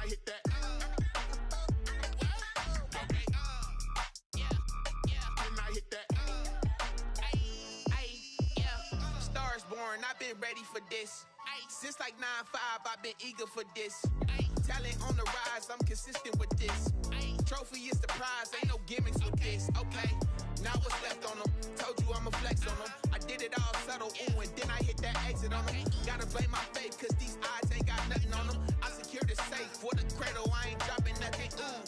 hit that. Stars born, I've been ready for this. Since like 9-5, I've been eager for this. Talent on the rise, I'm consistent with this. Trophy is the prize, ain't no gimmicks with this. Okay, now what's left on them? Told you I'ma flex on them. I did it all subtle, ooh, and then I hit that exit on them. Gotta blame my faith, cause these odds ain't got nothing on them. I secured the safe for the cradle, I ain't dropping nothing, ooh.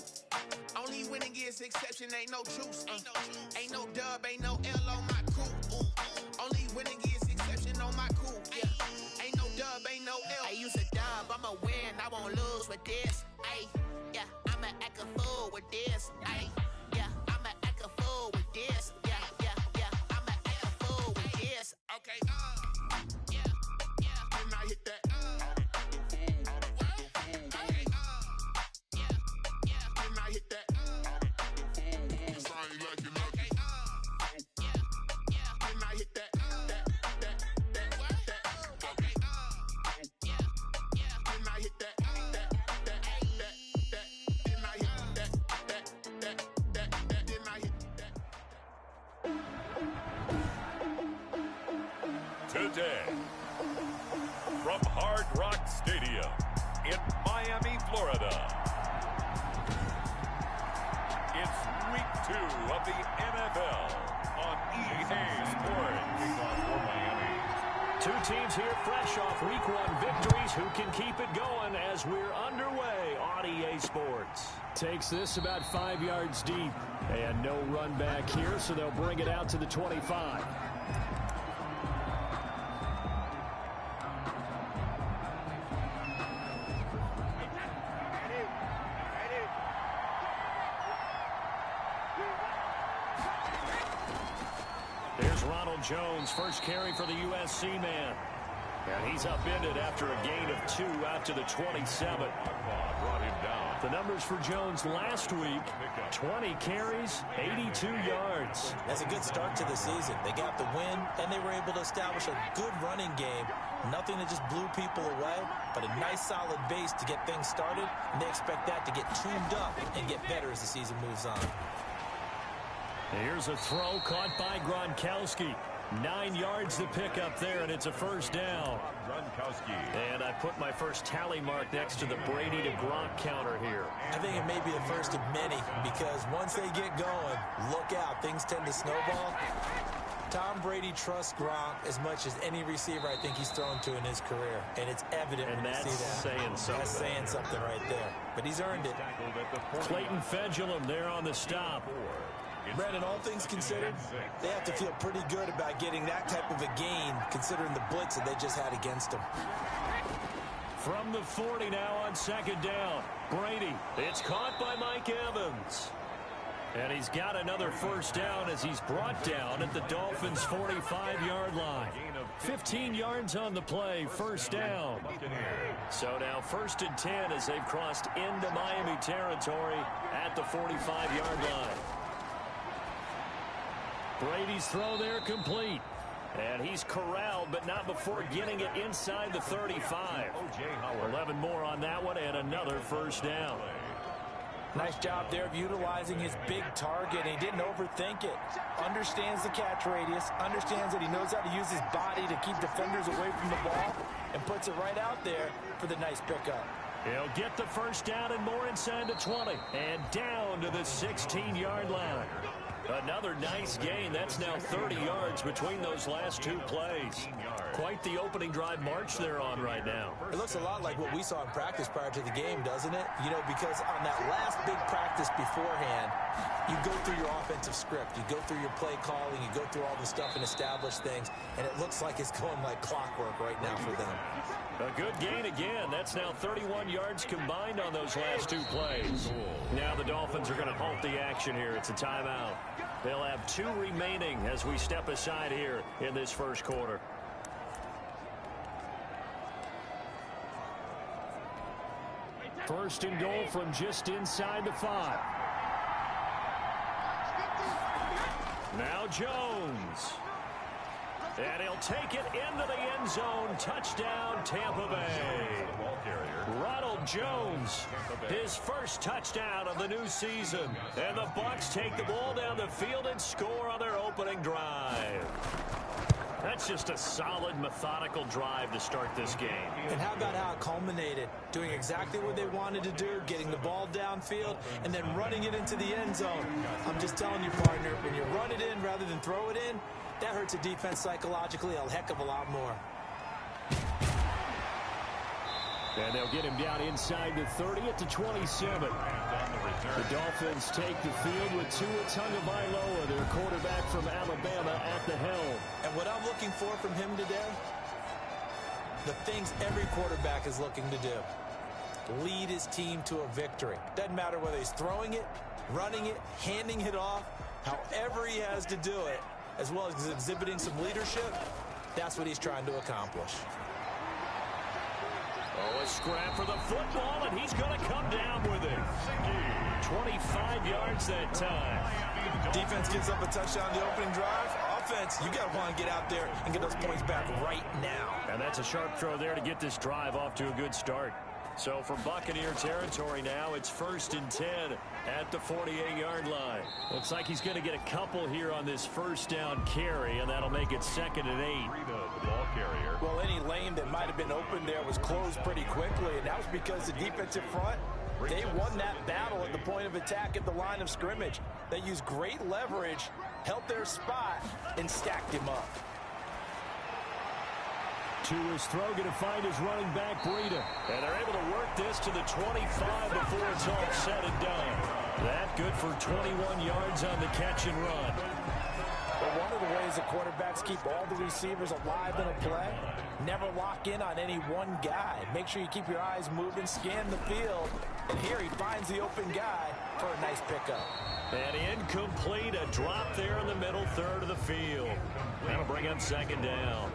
Only winning is exception, ain't no truce. Ain't no dub, ain't no L on my crew. Only winning is exception on my crew. Yeah. Ain't no dub, ain't no L. I use a dub, I'ma win, I won't lose with this. Ay, yeah, I'ma act a fool with this. Ay, yeah, I'ma act a fool with this. Yeah, yeah, yeah, I'ma act a fool with this. Okay, yeah, yeah. And I hit that. Today, from Hard Rock Stadium in Miami, Florida, it's week 2 of the NFL on EA Sports. For Miami. Two teams here fresh off week 1 victories. Who can keep it going as we're underway on EA Sports? Takes this about 5 yards deep. And no run back here, so they'll bring it out to the 25. Jones, first carry for the USC man. And he's upended after a gain of 2 out to the 27. Brought him down. The numbers for Jones last week, 20 carries, 82 yards. That's a good start to the season. They got the win, and they were able to establish a good running game. Nothing that just blew people away, but a nice solid base to get things started, and they expect that to get tuned up and get better as the season moves on. Here's a throw caught by Gronkowski. 9 yards to pick up there, and it's a first down. Gronkowski. And I put my first tally mark next to the Brady to Gronk counter here. I think it may be the first of many, because once they get going, look out, things tend to snowball. Tom Brady trusts Gronk as much as any receiver I think he's thrown to in his career, and it's evident when you see that. Saying something. That's saying something right there, but he's earned it. Clayton Fedulum there on the stop. Brandon, all things considered, they have to feel pretty good about getting that type of a gain, considering the blitz that they just had against them. From the 40 now on second down. Brady, it's caught by Mike Evans. And he's got another first down as he's brought down at the Dolphins' 45-yard line. 15 yards on the play, first down. So now 1st and 10 as they've crossed into Miami territory at the 45-yard line. Brady's throw there complete. And he's corralled, but not before getting it inside the 35. 11 more on that one, and another first down. Nice job there of utilizing his big target. He didn't overthink it. Understands the catch radius. Understands that he knows how to use his body to keep defenders away from the ball. And puts it right out there for the nice pickup. He'll get the first down and more inside the 20. And down to the 16-yard line. Another nice gain. That's now 30 yards between those last 2 plays. Quite the opening drive march they're on right now. It looks a lot like what we saw in practice prior to the game, doesn't it? You know, because on that last big practice beforehand, you go through your offensive script. You go through your play calling. You go through all the stuff and establish things. And it looks like it's going like clockwork right now for them. A good gain again. That's now 31 yards combined on those last 2 plays. Now the Dolphins are going to halt the action here. It's a timeout. They'll have 2 remaining as we step aside here in this first quarter. First and goal from just inside the 5. Now Jones. And he'll take it into the end zone. Touchdown, Tampa Bay. Ronald Jones, his first touchdown of the new season. And the Bucs take the ball down the field and score on their opening drive. That's just a solid, methodical drive to start this game. And how about how it culminated? Doing exactly what they wanted to do, getting the ball downfield, and then running it into the end zone. I'm just telling you, partner, when you run it in rather than throw it in, that hurts a defense psychologically a heck of a lot more. And they'll get him down inside the 30 at the 27. The Dolphins take the field with Tua Tagovailoa, their quarterback from Alabama, at the helm. And what I'm looking for from him today, the things every quarterback is looking to do. Lead his team to a victory. Doesn't matter whether he's throwing it, running it, handing it off, however he has to do it, as well as exhibiting some leadership, that's what he's trying to accomplish. Oh, a scrap for the football, and he's going to come down with it. 25 yards that time. Defense gets up a touchdown the opening drive. Offense, you got to want to get out there and get those points back right now. And that's a sharp throw there to get this drive off to a good start. So from Buccaneer territory now, it's 1st and 10 at the 48-yard line. Looks like he's going to get a couple here on this first down carry, and that'll make it 2nd and 8. The ball carrier. Well, any lane that might have been open there was closed pretty quickly, and that was because the defensive front, they won that battle at the point of attack at the line of scrimmage. They used great leverage, held their spot, and stacked him up. To his throw, going to find his running back, Breida. And they're able to work this to the 25 before it's all said and done. That good for 21 yards on the catch and run. Well, one of the ways the quarterbacks keep all the receivers alive in a play, never lock in on any one guy. Make sure you keep your eyes moving, scan the field, and here he finds the open guy for a nice pickup. And incomplete, a drop there in the middle third of the field. That'll bring up 2nd down.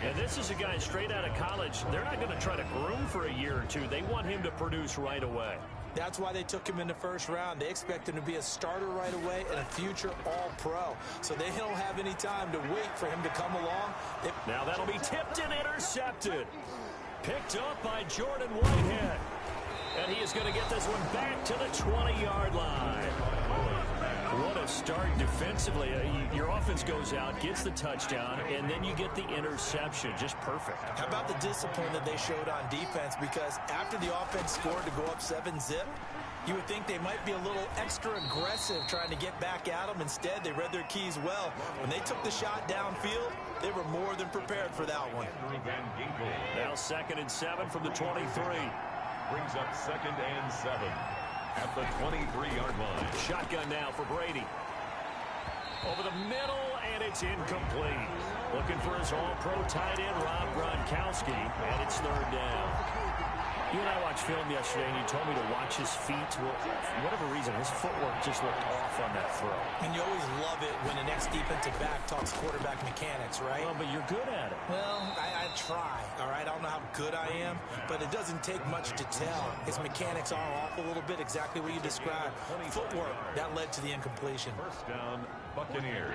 And this is a guy straight out of college. They're not going to try to groom for a year or two. They want him to produce right away. That's why they took him in the first round. They expect him to be a starter right away and a future All-Pro. So they don't have any time to wait for him to come along. Now that'll be tipped and intercepted. Picked up by Jordan Whitehead. And he is going to get this one back to the 20-yard line. What a start defensively. Your offense goes out, gets the touchdown, and then you get the interception. Just perfect. How about the discipline that they showed on defense? Because after the offense scored to go up 7-zip, you would think they might be a little extra aggressive trying to get back at them. Instead, they read their keys well. When they took the shot downfield, they were more than prepared for that one. Now 2nd and 7 from the 23. Brings up 2nd and 7 at the 23-yard line. Shotgun now for Brady. Over the middle, and it's incomplete. Looking for his all-pro tight end, Rob Gronkowski, and it's 3rd down. You and I watched film yesterday, and you told me to watch his feet. Well, for whatever reason, his footwork just looked off on that throw. And you always love it when an ex-defensive back talks quarterback mechanics, right? Well, but you're good at it. Well, I try, all right? I don't know how good I am, but it doesn't take much to tell. His mechanics are off a little bit, exactly what you described. Footwork, that led to the incompletion. 1st down, Buccaneers.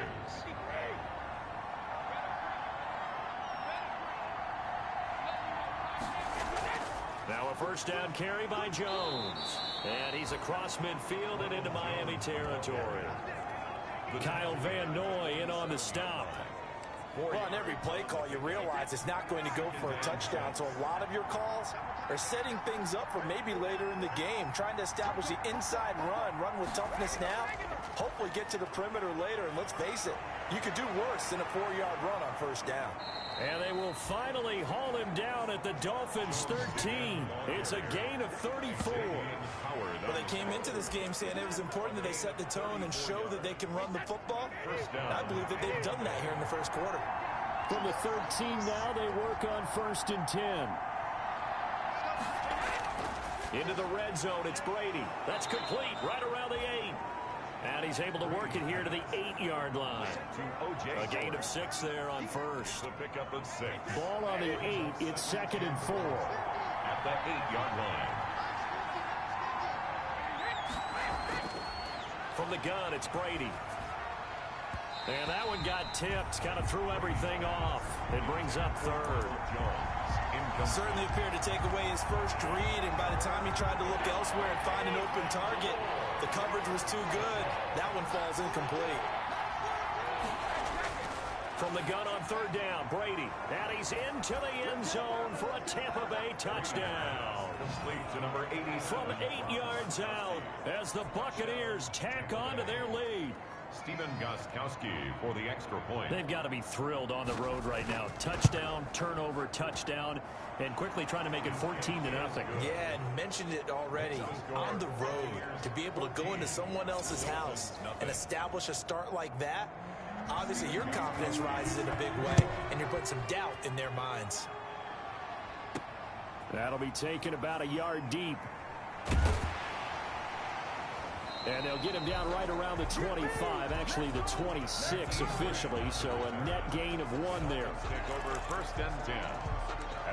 Now a 1st down carry by Jones. And he's across midfield and into Miami territory. Kyle Van Noy in on the stop. Well, on every play call, you realize it's not going to go for a touchdown. So a lot of your calls are setting things up for maybe later in the game, trying to establish the inside run with toughness now, hopefully get to the perimeter later. And let's face it, you could do worse than a 4-yard run on 1st down. And they will finally haul him down at the Dolphins' 13. It's a gain of 34. Well, they came into this game saying it was important that they set the tone and show that they can run the football. And I believe that they've done that here in the first quarter. From the 13 now, they work on 1st and 10. Into the red zone, it's Brady. That's complete, right around the 8. And he's able to work it here to the 8-yard line. A gain of 6 there on 1st. The pickup of 6. Ball on the 8. It's 2nd and 4. At the 8-yard line. From the gun, it's Brady. And that one got tipped, kind of threw everything off. It brings up third. Certainly appeared to take away his first read, and by the time he tried to look elsewhere and find an open target, the coverage was too good. That one falls incomplete. From the gun on third down, Brady. And he's into the end zone for a Tampa Bay touchdown. To number 80. From 8 yards out as the Buccaneers tack on to their lead. Stephen Gostkowski for the extra point. They've got to be thrilled on the road right now. Touchdown, turnover, touchdown, and quickly trying to make it 14-0. Yeah, and mentioned it already. On the road, to be able to go into someone else's house and establish a start like that, obviously your confidence rises in a big way, and you're putting some doubt in their minds. That'll be taken about a yard deep. And they'll get him down right around the 25, actually the 26 officially, so a net gain of 1 there. Take over 1st and 10.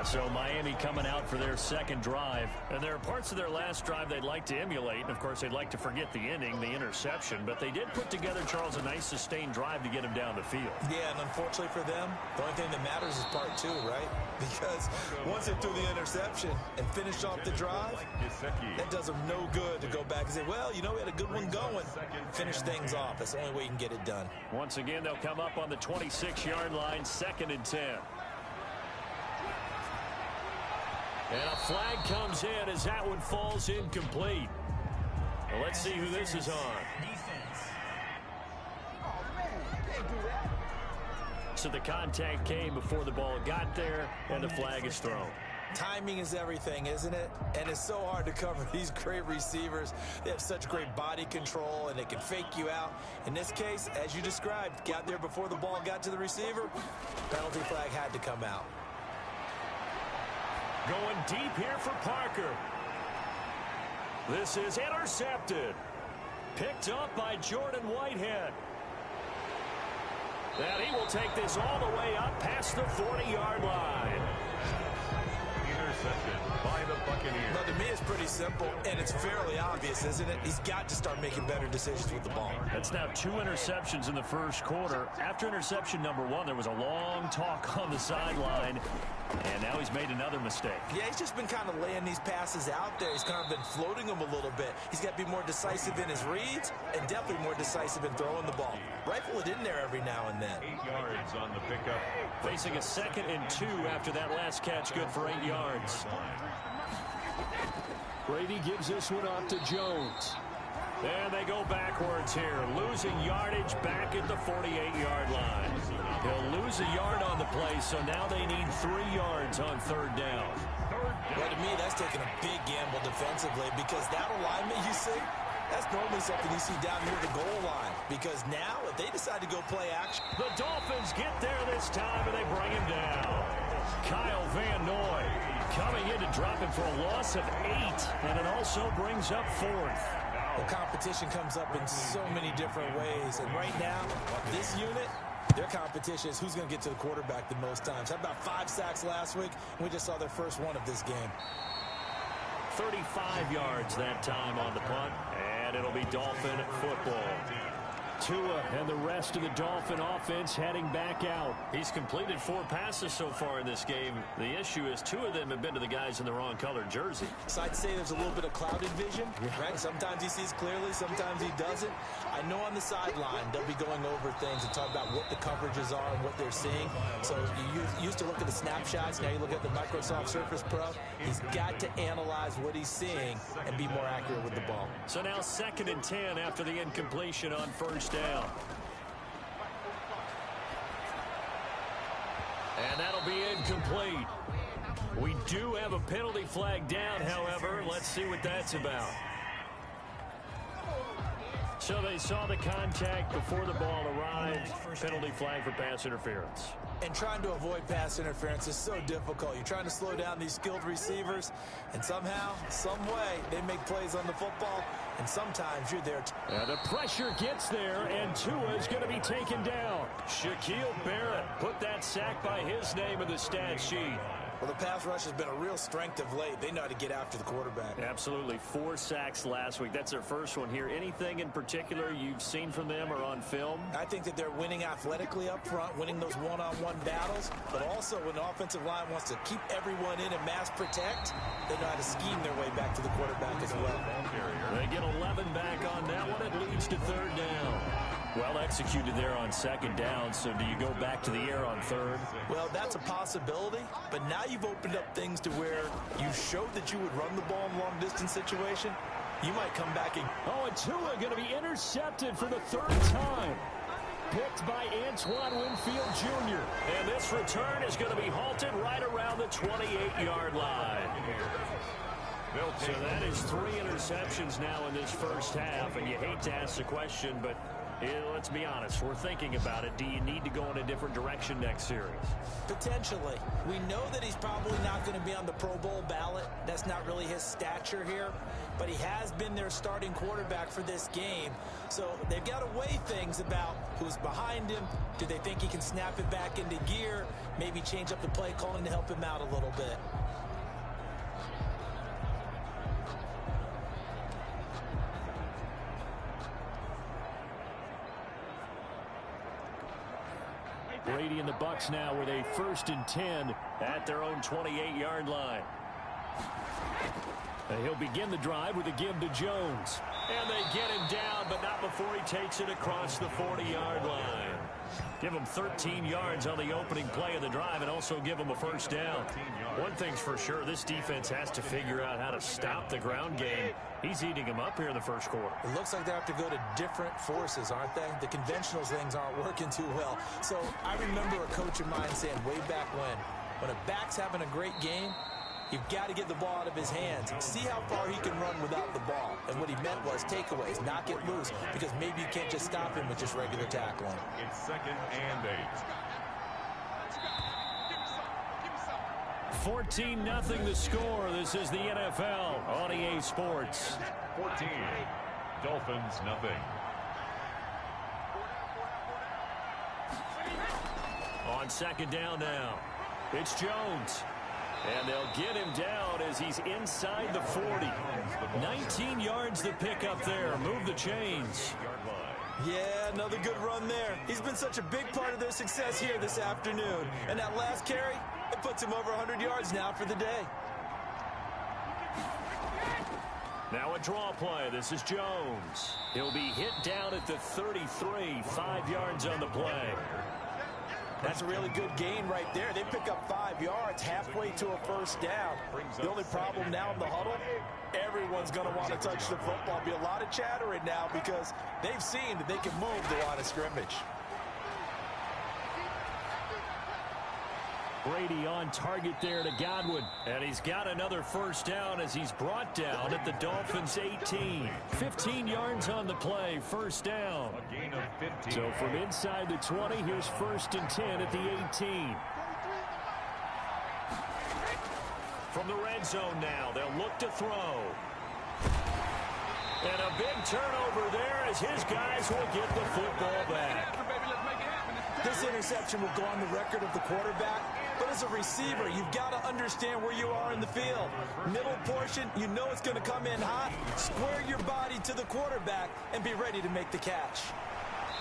So Miami coming out for their second drive. And there are parts of their last drive they'd like to emulate. And, of course, they'd like to forget the ending, the interception. But they did put together, Charles, a nice sustained drive to get him down the field. Yeah, and unfortunately for them, the only thing that matters is part 2, right? Because once they threw the interception and finished off the drive, that does them no good to go back and say, well, you know, we had a good one going. Finish things off. That's the only way you can get it done. Once again, they'll come up on the 26-yard line, 2nd and 10. And a flag comes in as that one falls incomplete. Well, let's see who this is on. So the contact came before the ball got there, and the flag is thrown. Timing is everything, isn't it? And it's so hard to cover these great receivers. They have such great body control, and they can fake you out. In this case, as you described, got there before the ball got to the receiver. Penalty flag had to come out. Going deep here for Parker. This is intercepted. Picked up by Jordan Whitehead. And he will take this all the way up past the 40-yard line. Interception by the Buccaneers. But to me, it's pretty simple, and it's fairly obvious, isn't it? He's got to start making better decisions with the ball. That's now 2 interceptions in the first quarter. After interception number 1, there was a long talk on the sideline, and now he's made another mistake. Yeah, he's just been kind of laying these passes out there. He's kind of been floating them a little bit. He's got to be more decisive in his reads and definitely more decisive in throwing the ball. Rifle it in there every now and then. 8 yards on the pickup. Facing a 2nd and 2 after that last catch, good for 8 yards. Brady gives this one off to Jones. And they go backwards here, losing yardage back at the 48-yard line. He'll lose a yard on the play, so now they need 3 yards on 3rd down. Well, to me, that's taking a big gamble defensively because that alignment you see, that's normally something you see down near the goal line. Because now, if they decide to go play action. The Dolphins get there this time, and they bring him down. Kyle Van Noy coming in to drop him for a loss of 8, and it also brings up 4th. The competition comes up in so many different ways, and right now, this unit, their competition is who's going to get to the quarterback the most times. Had about 5 sacks last week, and we just saw their first one of this game. 35 yards that time on the punt, and it'll be Dolphin football. Tua and the rest of the Dolphin offense heading back out. He's completed 4 passes so far in this game. The issue is 2 of them have been to the guys in the wrong colored jersey. So I'd say there's a little bit of clouded vision, right? Sometimes he sees clearly, sometimes he doesn't. I know on the sideline they'll be going over things and talk about what the coverages are and what they're seeing. So you used to look at the snapshots, now you look at the Microsoft Surface Pro. He's got to analyze what he's seeing and be more accurate with the ball. So now 2nd and 10 after the incompletion on 1st down. And that'll be incomplete. We do have a penalty flag down, however. Let's see what that's about. So they saw the contact before the ball arrived. Penalty flag for pass interference. And trying to avoid pass interference is so difficult. You're trying to slow down these skilled receivers, and somehow, some way, they make plays on the football, and sometimes you're there. And the pressure gets there, and Tua is going to be taken down. Shaquille Barrett put that sack by his name in the stat sheet. Well, the pass rush has been a real strength of late. They know how to get after the quarterback. Absolutely. 4 sacks last week. That's their first one here. Anything in particular you've seen from them or on film? I think that they're winning athletically up front, winning those one-on-one battles, but also when the offensive line wants to keep everyone in and mass protect, they know how to scheme their way back to the quarterback as well. They get 11 back on that one. It leads to 3rd down. Well executed there on 2nd down, so do you go back to the air on 3rd? Well, that's a possibility, but now you've opened up things to where you showed that you would run the ball in long-distance situation. You might come back and... Oh, and Tua going to be intercepted for the 3rd time. Picked by Antoine Winfield Jr. And this return is going to be halted right around the 28-yard line. So that is 3 interceptions now in this first half, and you hate to ask the question, but let's be honest, we're thinking about it. Do you need to go in a different direction next series? Potentially. We know that he's probably not going to be on the Pro Bowl ballot. That's not really his stature here, but he has been their starting quarterback for this game. So they've got to weigh things about who's behind him. Do they think he can snap it back into gear? Maybe change up the play calling to help him out a little bit. Brady and the Bucs now with a 1st and 10 at their own 28-yard line. And he'll begin the drive with a give to Jones. And they get him down, but not before he takes it across the 40-yard line. Give him 13 yards on the opening play of the drive and also give him a 1st down. One thing's for sure, this defense has to figure out how to stop the ground game. He's eating them up here in the first quarter. It looks like they have to go to different forces, aren't they? The conventional things aren't working too well. So I remember a coach of mine saying way back when a back's having a great game, you've got to get the ball out of his hands. See how far he can run without the ball. And what he meant was takeaways, knock it loose, because maybe you can't just stop him with just regular tackling. It's 2nd and 8. 14-0 the score. This is the NFL on EA Sports. 14. Dolphins, nothing. On 2nd down now, it's Jones. And they'll get him down as he's inside the 40. 19 yards the pick up there. Move the chains. Yeah, another good run there. He's been such a big part of their success here this afternoon. And that last carry, it puts him over 100 yards now for the day. Now a draw play. This is Jones. He'll be hit down at the 33. 5 yards on the play. That's a really good gain right there. They pick up 5 yards halfway to a 1st down. The only problem now in the huddle, everyone's going to want to touch the football. Be a lot of chattering now because they've seen that they can move the line of scrimmage. Brady on target there to Godwin. And he's got another 1st down as he's brought down at the Dolphins' 18. 15 yards on the play, 1st down. A gain of 15. So from inside the 20, here's 1st and 10 at the 18. From the red zone now, they'll look to throw. And a big turnover there as his guys will get the football back. This interception will go on the record of the quarterback, but as a receiver, you've got to understand where you are in the field. Middle portion, you know it's going to come in hot. Square your body to the quarterback and be ready to make the catch.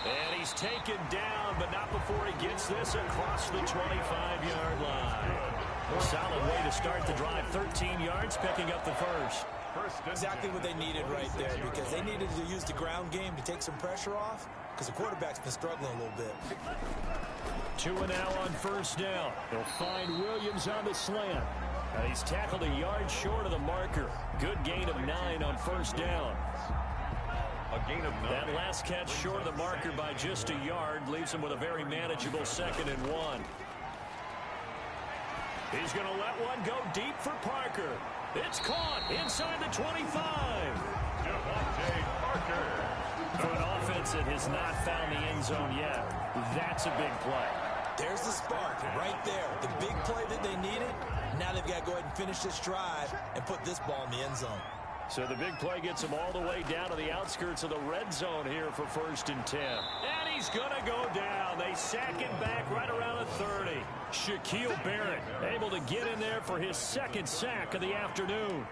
And he's taken down, but not before he gets this across the 25-yard line. Solid way to start the drive. 13 yards, picking up the 1st. Exactly what they needed right there, because they needed to use the ground game to take some pressure off, because the quarterback's been struggling a little bit. Tua now on 1st down. They'll find Williams on the slant. And he's tackled a yard short of the marker. Good gain of 9 on 1st down. A gain of 9. That last catch short of the marker by just a yard leaves him with a very manageable 2nd and 1. He's going to let one go deep for Parker. It's caught inside the 25. Devontae Parker. For an offense that has not found the end zone yet, that's a big play. There's the spark right there. The big play that they needed. Now they've got to go ahead and finish this drive and put this ball in the end zone. So the big play gets him all the way down to the outskirts of the red zone here for 1st and 10. And he's going to go down. They sack him back right around the 30. Shaquille Barrett able to get in there for his 2nd sack of the afternoon.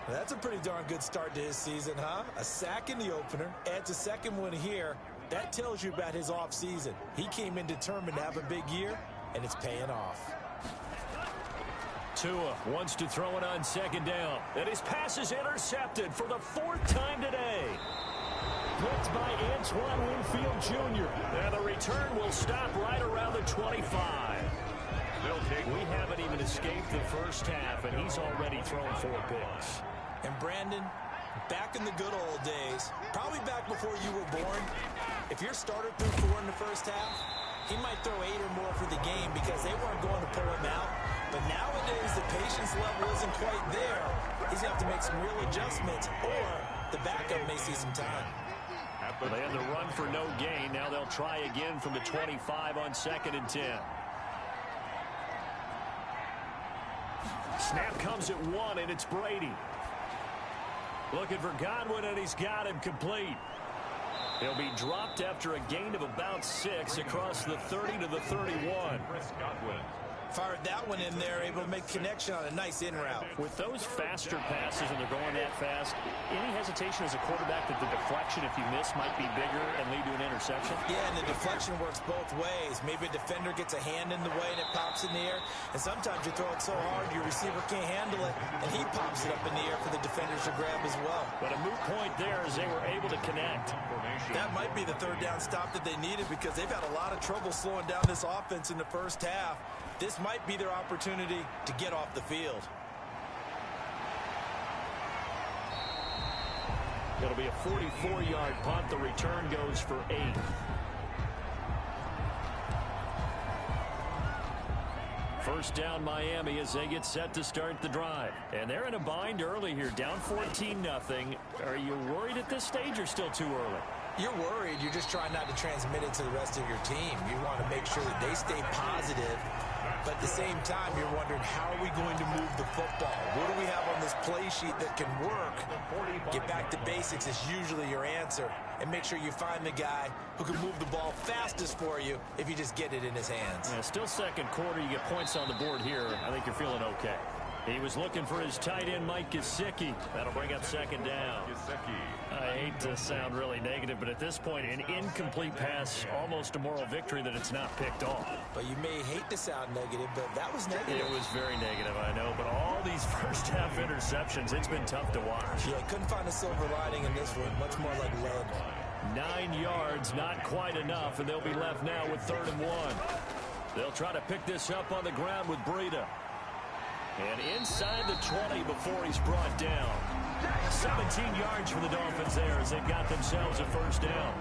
That's a pretty darn good start to his season, huh? A sack in the opener, adds a 2nd one here. That tells you about his offseason. He came in determined to have a big year, and it's paying off. Tua wants to throw it on 2nd down. And his pass is intercepted for the 4th time today. Blitzed by Antoine Winfield Jr. And the return will stop right around the 25. We haven't even escaped the first half, and he's already thrown 4 picks. And Brandon, back in the good old days, probably back before you were born, if your starter threw 4 in the first half, he might throw 8 or more for the game because they weren't going to pull him out. But nowadays, the patience level isn't quite there. He's going to have to make some real adjustments, or the backup may see some time. They had to run for no gain. Now they'll try again from the 25 on 2nd and 10. Snap comes at 1, and it's Brady. Looking for Godwin, and he's got him complete. He'll be dropped after a gain of about 6 across the 30 to the 31. Fired that one in there, able to make connection on a nice in route. With those faster passes and they're going that fast, any hesitation as a quarterback that the deflection, if you miss, might be bigger and lead to an interception? Yeah, and the deflection works both ways. Maybe a defender gets a hand in the way and it pops in the air. And sometimes you throw it so hard your receiver can't handle it, and he pops it up in the air for the defenders to grab as well. But a moot point there as they were able to connect. That might be the 3rd down stop that they needed because they've had a lot of trouble slowing down this offense in the first half. This might be their opportunity to get off the field. It'll be a 44-yard punt. The return goes for 8. First down Miami as they get set to start the drive. And they're in a bind early here, down 14-0. Are you worried at this stage or still too early? You're worried. You're just trying not to transmit it to the rest of your team. You want to make sure that they stay positive. But at the same time, you're wondering, how are we going to move the football? What do we have on this play sheet that can work? Get back to basics is usually your answer. And make sure you find the guy who can move the ball fastest for you if you just get it in his hands. Yeah, still 2nd quarter. You get points on the board here. I think you're feeling okay. He was looking for his tight end, Mike Gesicki. That'll bring up 2nd down. I hate to sound really negative, but at this point, an incomplete pass, almost a moral victory that it's not picked off. But you may hate to sound negative, but that was negative. It was very negative, I know. But all these first-half interceptions, it's been tough to watch. Yeah, couldn't find a silver lining in this one. Much more like lead. 9 yards, not quite enough, and they'll be left now with 3rd and 1. They'll try to pick this up on the ground with Breida. And inside the 20 before he's brought down. 17 yards for the Dolphins there as they've got themselves a 1st down.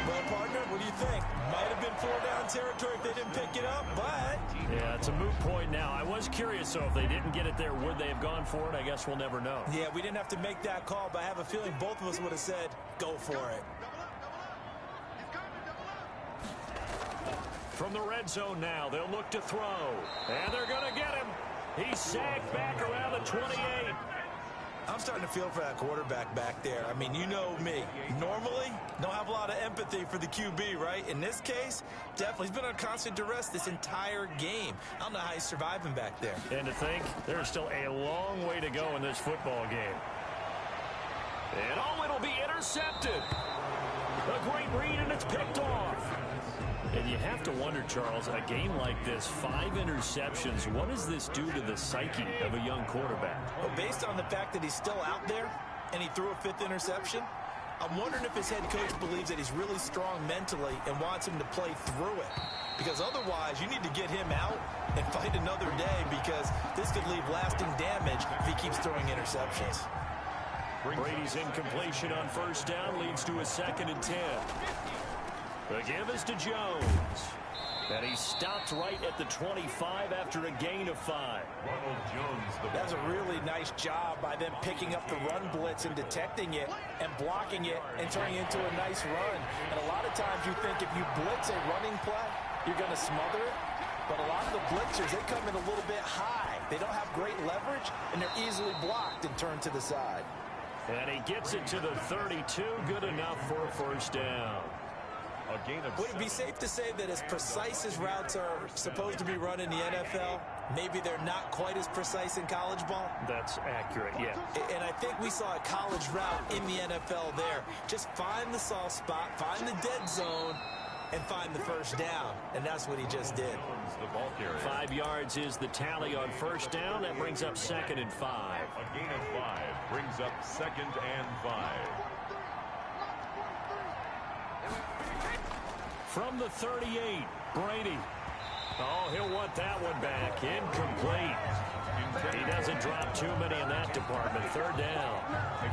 Well, partner, what do you think? Might have been 4-down territory if they didn't pick it up, but... Yeah, it's a moot point now. I was curious, so if they didn't get it there, would they have gone for it? I guess we'll never know. Yeah, we didn't have to make that call, but I have a feeling both of us would have said, go for it. From the red zone now, they'll look to throw. And they're going to get him. He's sagged back around the 28. I'm starting to feel for that quarterback back there. I mean, you know me. Normally, don't have a lot of empathy for the QB, right? In this case, definitely. He's been on constant duress this entire game. I don't know how he's surviving back there. And to think, there's still a long way to go in this football game. And oh, it'll be intercepted. A great read, and it's picked off. And you have to wonder, Charles, a game like this, 5 interceptions, what does this do to the psyche of a young quarterback? Well, based on the fact that he's still out there and he threw a 5th interception, I'm wondering if his head coach believes that he's really strong mentally and wants him to play through it. Because otherwise, you need to get him out and fight another day because this could leave lasting damage if he keeps throwing interceptions. Brady's incompletion on 1st down leads to a 2nd and 10. The give is to Jones. And he stopped right at the 25 after a gain of 5. That's a really nice job by them picking up the run blitz and detecting it and blocking it and turning it into a nice run. And a lot of times you think if you blitz a running play, you're going to smother it. But a lot of the blitzers, they come in a little bit high. They don't have great leverage, and they're easily blocked and turned to the side. And he gets it to the 32. Good enough for a first down. A gain of Would it be safe to say that as precise as routes are supposed to be run in the NFL, maybe they're not quite as precise in college ball? That's accurate, yeah. And I think we saw a college route in the NFL there. Just find the soft spot, find the dead zone, and find the first down. And that's what he just did. the ball carrier. 5 yards is the tally on first down. That brings up 2nd and 5. A gain of 5 brings up 2nd and 5. From the 38, Brady. Oh, he'll want that one back. Incomplete. He doesn't drop too many in that department. 3rd down.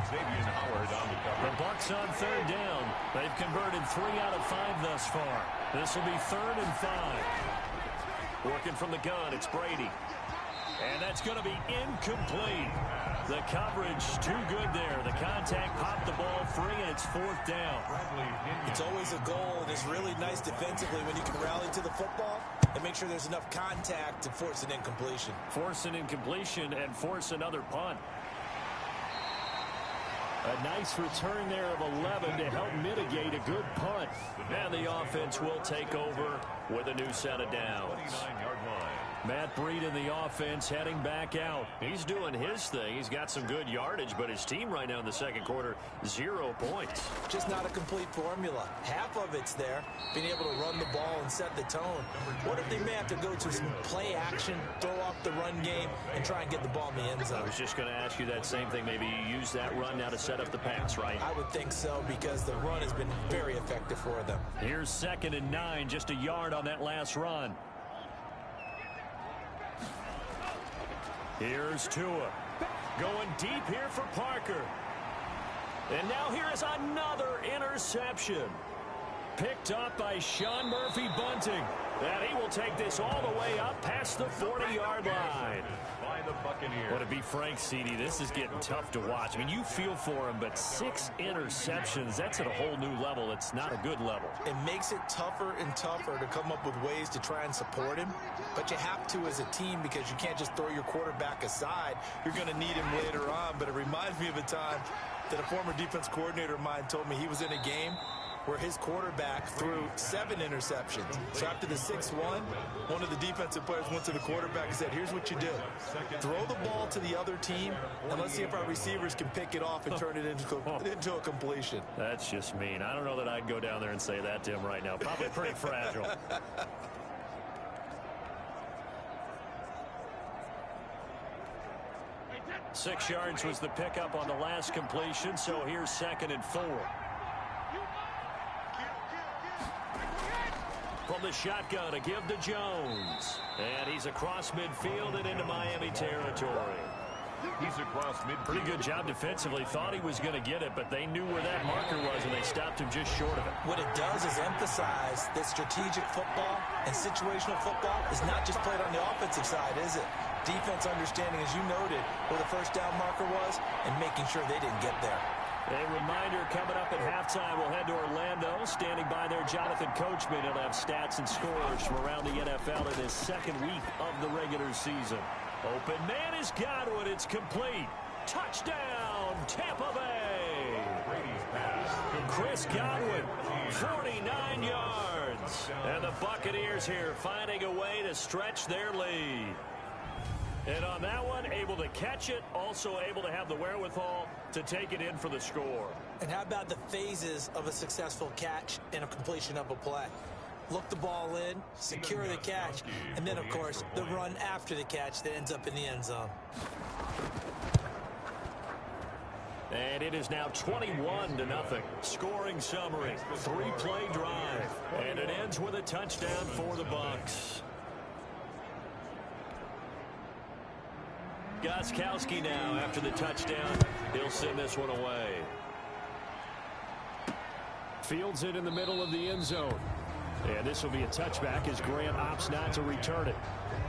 Xavier Howard on the cover. The Bucs on 3rd down. They've converted 3 out of 5 thus far. This will be 3rd and 5. Working from the gun, it's Brady. And that's going to be incomplete. The coverage too good there. The contact popped the ball free, and it's 4th down. It's always a goal, and it's really nice defensively when you can rally to the football and make sure there's enough contact to force an incompletion. Force an incompletion and force another punt. A nice return there of 11 to help mitigate a good punt. And the offense will take over with a new set of downs. 29-yard line. Matt Breed in the offense heading back out. He's doing his thing. He's got some good yardage, but his team right now in the second quarter, 0 points. Just not a complete formula. Half of it's there, being able to run the ball and set the tone. What if they may have to go to some play action, throw off the run game, and try and get the ball in the end zone? I was just going to ask you that same thing. Maybe you use that run now to set up the pass, right? I would think so, because the run has been very effective for them. Here's 2nd and 9, just a yard on that last run. Here's Tua. Going deep here for Parker. And now here is another interception. Picked up by Sean Murphy-Bunting. And he will take this all the way up past the 40-yard line. By the Buccaneers. Well, to be frank, CD, this is getting tough to watch. I mean, you feel for him, but 6 interceptions, that's at a whole new level. It's not a good level. It makes it tougher and tougher to come up with ways to try and support him. But you have to as a team, because you can't just throw your quarterback aside. You're going to need him later on. But it reminds me of a time that a former defense coordinator of mine told me he was in a game where his quarterback threw 7 interceptions. So after the 6-1, one of the defensive players went to the quarterback and said, here's what you do. Throw the ball to the other team, and let's see if our receivers can pick it off and turn it into a completion. That's just mean. I don't know that I'd go down there and say that to him right now. Probably pretty fragile. 6 yards was the pickup on the last completion, so here's 2nd and 4. From the shotgun, a give to Jones. And he's across midfield and into Miami territory. He's across midfield. Pretty good job defensively. Thought he was going to get it, but they knew where that marker was, and they stopped him just short of it. What it does is emphasize that strategic football and situational football is not just played on the offensive side, is it? Defense understanding, as you noted, where the first down marker was and making sure they didn't get there. A reminder, coming up at halftime, we'll head to Orlando. Standing by there, Jonathan Coachman. He'll have stats and scores from around the NFL in his 2nd week of the regular season. Open man is Godwin. It's complete. Touchdown, Tampa Bay. Brady's pass. Chris Godwin, 49 yards. And the Buccaneers here finding a way to stretch their lead. And on that one, able to catch it, also able to have the wherewithal to take it in for the score. And how about the phases of a successful catch and a completion of a play? Look the ball in, secure the catch, and then, of course, the run after the catch that ends up in the end zone. And it is now 21-0. Scoring summary, 3-play drive, and it ends with a touchdown for the Bucs. Gostkowski now after the touchdown. He'll send this one away. Fields it in the middle of the end zone. And this will be a touchback as Grant opts not to return it.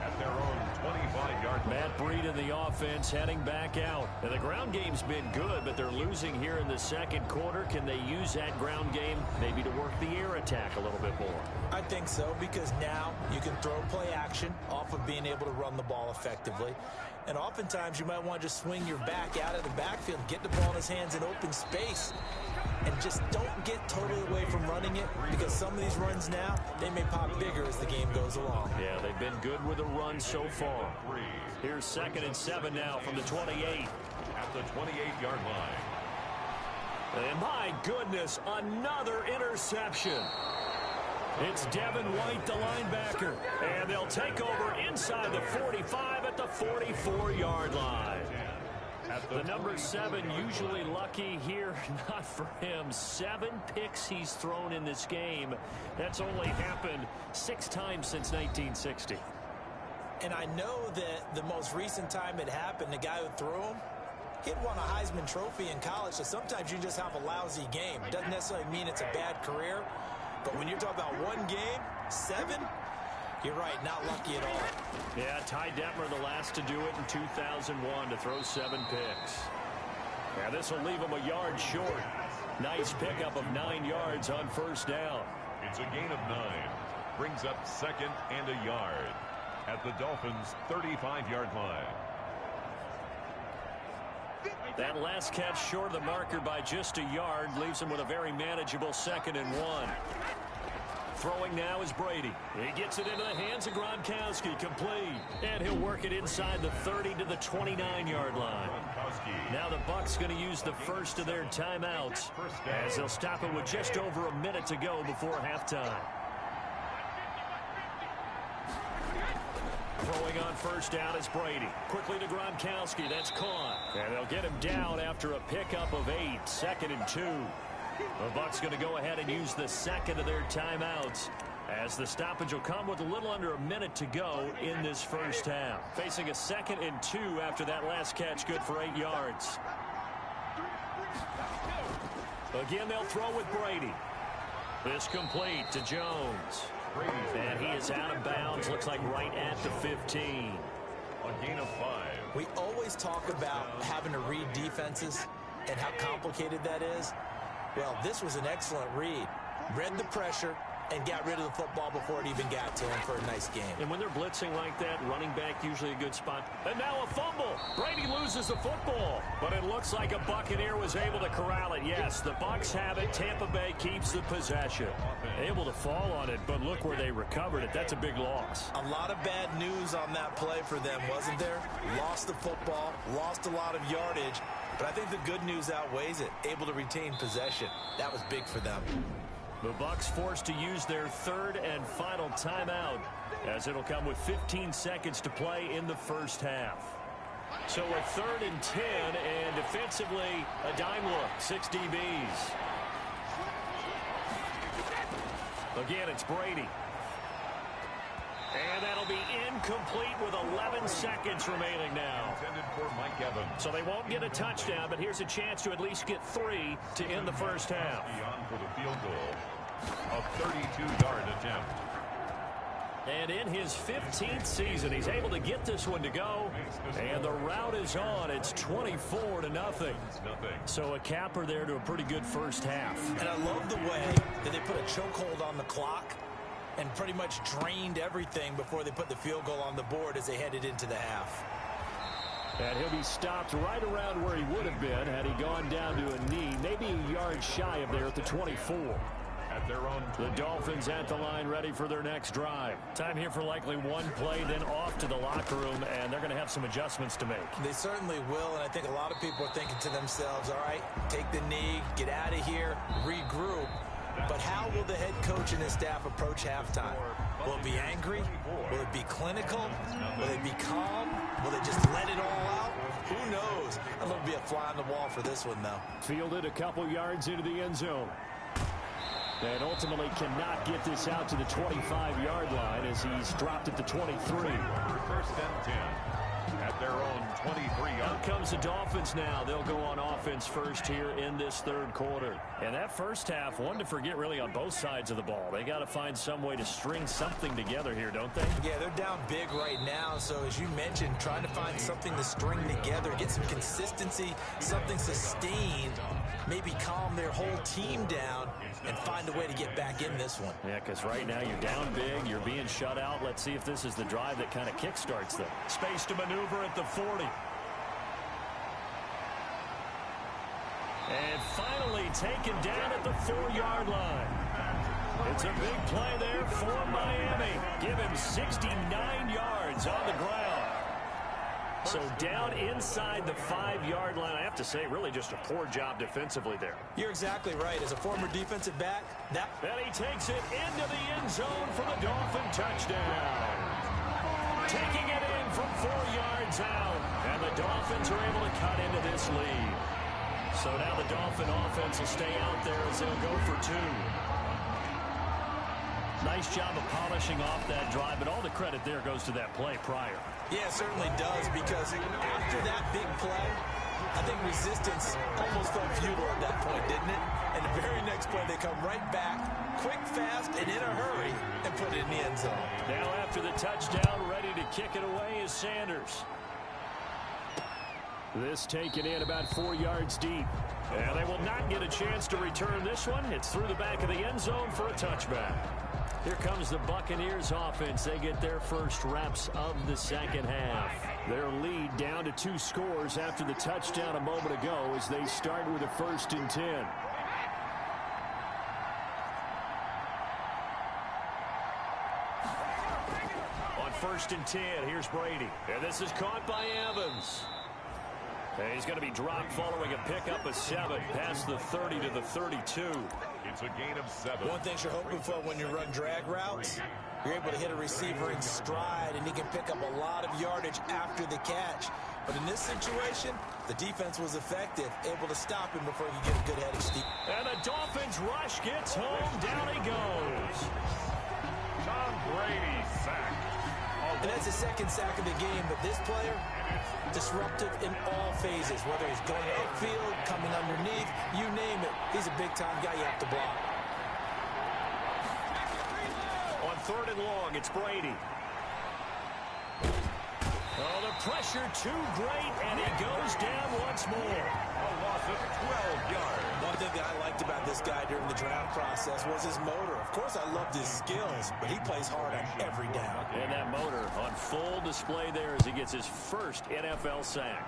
At their own 25-yard line. Matt Breed in the offense heading back out. And the ground game's been good, but they're losing here in the second quarter. Can they use that ground game maybe to work the air attack a little bit more? I think so, because now you can throw play action off of being able to run the ball effectively. And oftentimes you might want to just swing your back out of the backfield, get the ball in his hands in open space, and just don't get totally away from running it, because some of these runs now, they may pop bigger as the game goes along. Yeah, they've been good with the run so far. Here's 2nd and 7 now from the 28. At the 28-yard line. And my goodness, another interception. It's Devin White, the linebacker. And they'll take over inside the 45 at the 44-yard line. The number 7 usually lucky here. Not for him. 7 picks he's thrown in this game. That's only happened 6 times since 1960. And I know that the most recent time it happened, the guy who threw him, he'd won a Heisman Trophy in college, so sometimes you just have a lousy game. Doesn't necessarily mean it's a bad career, but when you're talking about one game, 7, you're right, not lucky at all. Yeah, Ty Detmer the last to do it in 2001 to throw 7 picks. Yeah, this will leave him a yard short. Nice pickup of 9 yards on first down. It's a gain of 9. Brings up 2nd and a yard at the Dolphins' 35-yard line. That last catch short of the marker by just a yard leaves him with a very manageable 2nd and 1. Throwing now is Brady. He gets it into the hands of Gronkowski, complete. And he'll work it inside the 30 to the 29-yard line. Now the Bucs going to use the first of their timeouts as they'll stop it with just over a minute to go before halftime. Throwing on first down is Brady. Quickly to Gronkowski. That's caught. And they'll get him down after a pickup of 8. 2nd and 2. The Bucs going to go ahead and use the second of their timeouts as the stoppage will come with a little under a minute to go in this first half. Facing a 2nd and 2 after that last catch, good for 8 yards. Again, they'll throw with Brady. This complete to Jones. And he is out of bounds, looks like right at the 15. A gain of 5. We always talk about having to read defenses and how complicated that is. Well, this was an excellent read. Read the pressure and got rid of the football before it even got to him for a nice game. And when they're blitzing like that, running back usually a good spot. And now a fumble. Brady loses the football. But it looks like a Buccaneer was able to corral it. Yes, the Bucs have it. Tampa Bay keeps the possession. Able to fall on it, but look where they recovered it. That's a big loss. A lot of bad news on that play for them, wasn't there? Lost the football, lost a lot of yardage. But I think the good news outweighs it. Able to retain possession. That was big for them. The Bucs forced to use their 3rd and final timeout as it'll come with 15 seconds to play in the first half. So a 3rd and 10, and defensively a dime look, 6 DBs. Again, it's Brady. And that'll be incomplete with 11 seconds remaining now. Intended for Mike Evans. So they won't get a touchdown, but here's a chance to at least get 3 to end the first half. Beyond for the field goal. A 32-yard attempt. And in his 15th season, he's able to get this one to go. And the route is on. It's 24-0. So a capper there to a pretty good first half. And I love the way that they put a chokehold on the clock and pretty much drained everything before they put the field goal on the board as they headed into the half. And he'll be stopped right around where he would have been had he gone down to a knee, maybe a yard shy of there at the 24. At their own the Dolphins at the line ready for their next drive. Time here for likely one play, then off to the locker room, and they're going to have some adjustments to make. They certainly will, and I think a lot of people are thinking to themselves, all right, take the knee, get out of here, regroup. But how will the head coach and his staff approach halftime? Will it be angry? Will it be clinical? Will it be calm? Will they just let it all out? Who knows? I'd love to be a fly on the wall for this one, though. Fielded a couple yards into the end zone. And ultimately cannot get this out to the 25-yard line as he's dropped at the 23. 1st and 10. At their own 23-yard. Out comes the Dolphins now. They'll go on offense first here in this 3rd quarter. And that first half, one to forget really on both sides of the ball. They got to find some way to string something together here, don't they? Yeah, they're down big right now. So as you mentioned, trying to find something to string together, get some consistency, something sustained, maybe calm their whole team down and find a way to get back in this one. Yeah, because right now you're down big, you're being shut out. Let's see if this is the drive that kind of kickstarts them. Space to maneuver at the 40. And finally taken down at the 4-yard line. It's a big play there for Miami. Give him 69 yards on the ground. So down inside the 5-yard line. I have to say, really just a poor job defensively there. You're exactly right. As a former defensive back, and he takes it into the end zone for the Dolphin touchdown. Taking it in from 4 yards out. And the Dolphins are able to cut into this lead. So now the Dolphin offense will stay out there as they'll go for 2. Nice job of polishing off that drive, but all the credit there goes to that play prior. Yeah, it certainly does, because after that big play, I think resistance almost felt futile at that point, didn't it? And the very next play, they come right back, quick, fast, and in a hurry, and put it in the end zone. Now after the touchdown, ready to kick it away is Sanders. This taken in about 4 yards deep. And they will not get a chance to return this one. It's through the back of the end zone for a touchback. Here comes the Buccaneers offense. They get their first reps of the second half. Their lead down to 2 scores after the touchdown a moment ago as they start with a 1st and 10. On 1st and 10, here's Brady. And this is caught by Evans. And he's going to be dropped following a pickup of 7 past the 30 to the 32. It's a gain of 7. One thing you're hoping for when you run drag routes, you're able to hit a receiver in stride, and he can pick up a lot of yardage after the catch. But in this situation, the defense was effective, able to stop him before he could get a good headed steep. And the Dolphins rush gets home. Down he goes. Tom Brady sacked. And that's the 2nd sack of the game, but this player, disruptive in all phases, whether he's going upfield, coming underneath, you name it. He's a big-time guy you have to block. On 3rd and long, it's Brady. Oh, the pressure too great, and he goes down once more. A loss of 12 yards. One thing that I liked about this guy during the draft process was his motor. Of course, I loved his skills, but he plays hard on every down. And that motor on full display there as he gets his first NFL sack.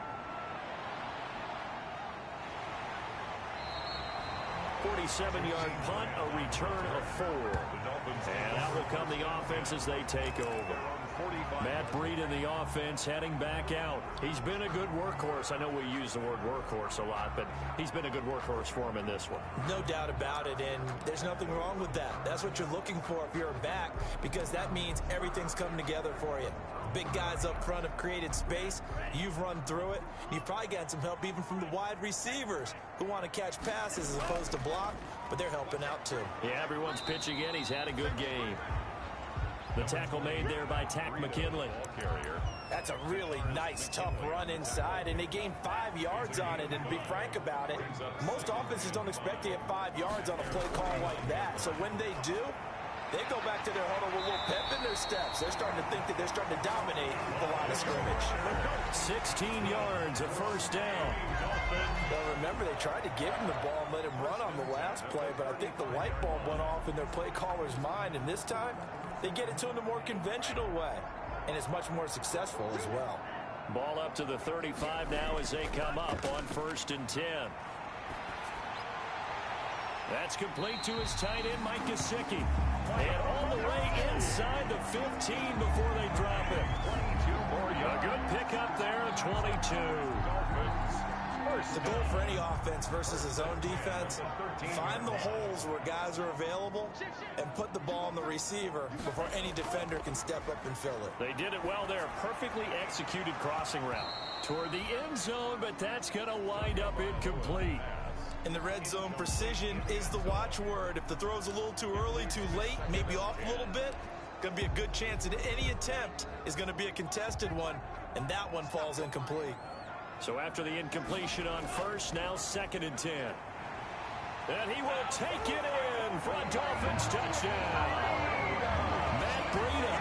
47-yard punt, a return of 4. And out will come the offense as they take over. Matt Breida in the offense heading back out. He's been a good workhorse. I know we use the word workhorse a lot, but he's been a good workhorse for him in this one. No doubt about it, and there's nothing wrong with that. That's what you're looking for if you're a back, because that means everything's coming together for you. Big guys up front have created space. You've run through it. You've probably gotten some help even from the wide receivers who want to catch passes as opposed to block, but they're helping out too. Yeah, everyone's pitching in. He's had a good game. The tackle made there by Tack McKinley. That's a really nice, tough run inside, and they gained 5 yards on it. And to be frank about it, most offenses don't expect to get 5 yards on a play call like that. So when they do, they go back to their huddle with a little pep in their steps. They're starting to think that they're starting to dominate the line of scrimmage. 16 yards, a 1st down. Well, remember, they tried to give him the ball and let him run on the last play, but I think the light bulb went off in their play caller's mind, and this time, they get it to him the more conventional way, and it's much more successful as well. Ball up to the 35 now as they come up on 1st and 10. That's complete to his tight end, Mike Gesicki. And all the way inside the 15 before they drop it. A good pickup there at 22. The goal for any offense versus his own defense, find the holes where guys are available and put the ball on the receiver before any defender can step up and fill it. They did it well there. Perfectly executed crossing route toward the end zone, but that's going to wind up incomplete. In the red zone, precision is the watchword. If the throw's a little too early, too late, maybe off a little bit, going to be a good chance that any attempt is going to be a contested one, and that one falls incomplete. So after the incompletion on 1st, now 2nd and 10. And he will take it in for a Dolphins touchdown. Matt Breida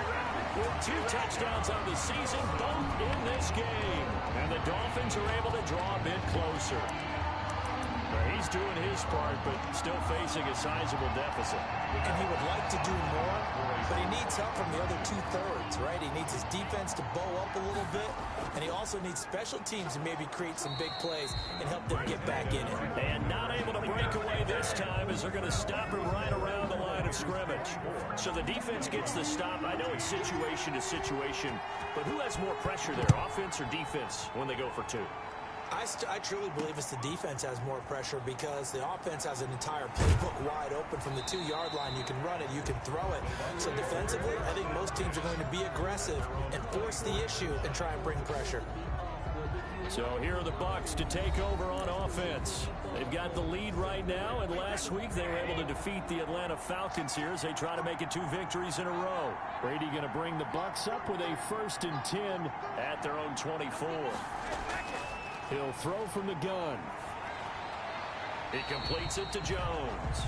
with 2 touchdowns on the season, both in this game. And the Dolphins are able to draw a bit closer. He's doing his part, but still facing a sizable deficit. And he would like to do more, but he needs help from the other two-thirds, right? He needs his defense to bow up a little bit, and he also needs special teams to maybe create some big plays and help them get back in it. And not able to break away this time as they're going to stop him right around the line of scrimmage. So the defense gets the stop. I know it's situation to situation, but who has more pressure there, offense or defense, when they go for two? I truly believe it's the defense has more pressure because the offense has an entire playbook wide open from the 2-yard line. You can run it, you can throw it. So defensively, I think most teams are going to be aggressive and force the issue and try and bring pressure. So here are the Bucs to take over on offense. They've got the lead right now, and last week they were able to defeat the Atlanta Falcons here as they try to make it 2 victories in a row. Brady going to bring the Bucs up with a 1st and 10 at their own 24. He'll throw from the gun. He completes it to Jones.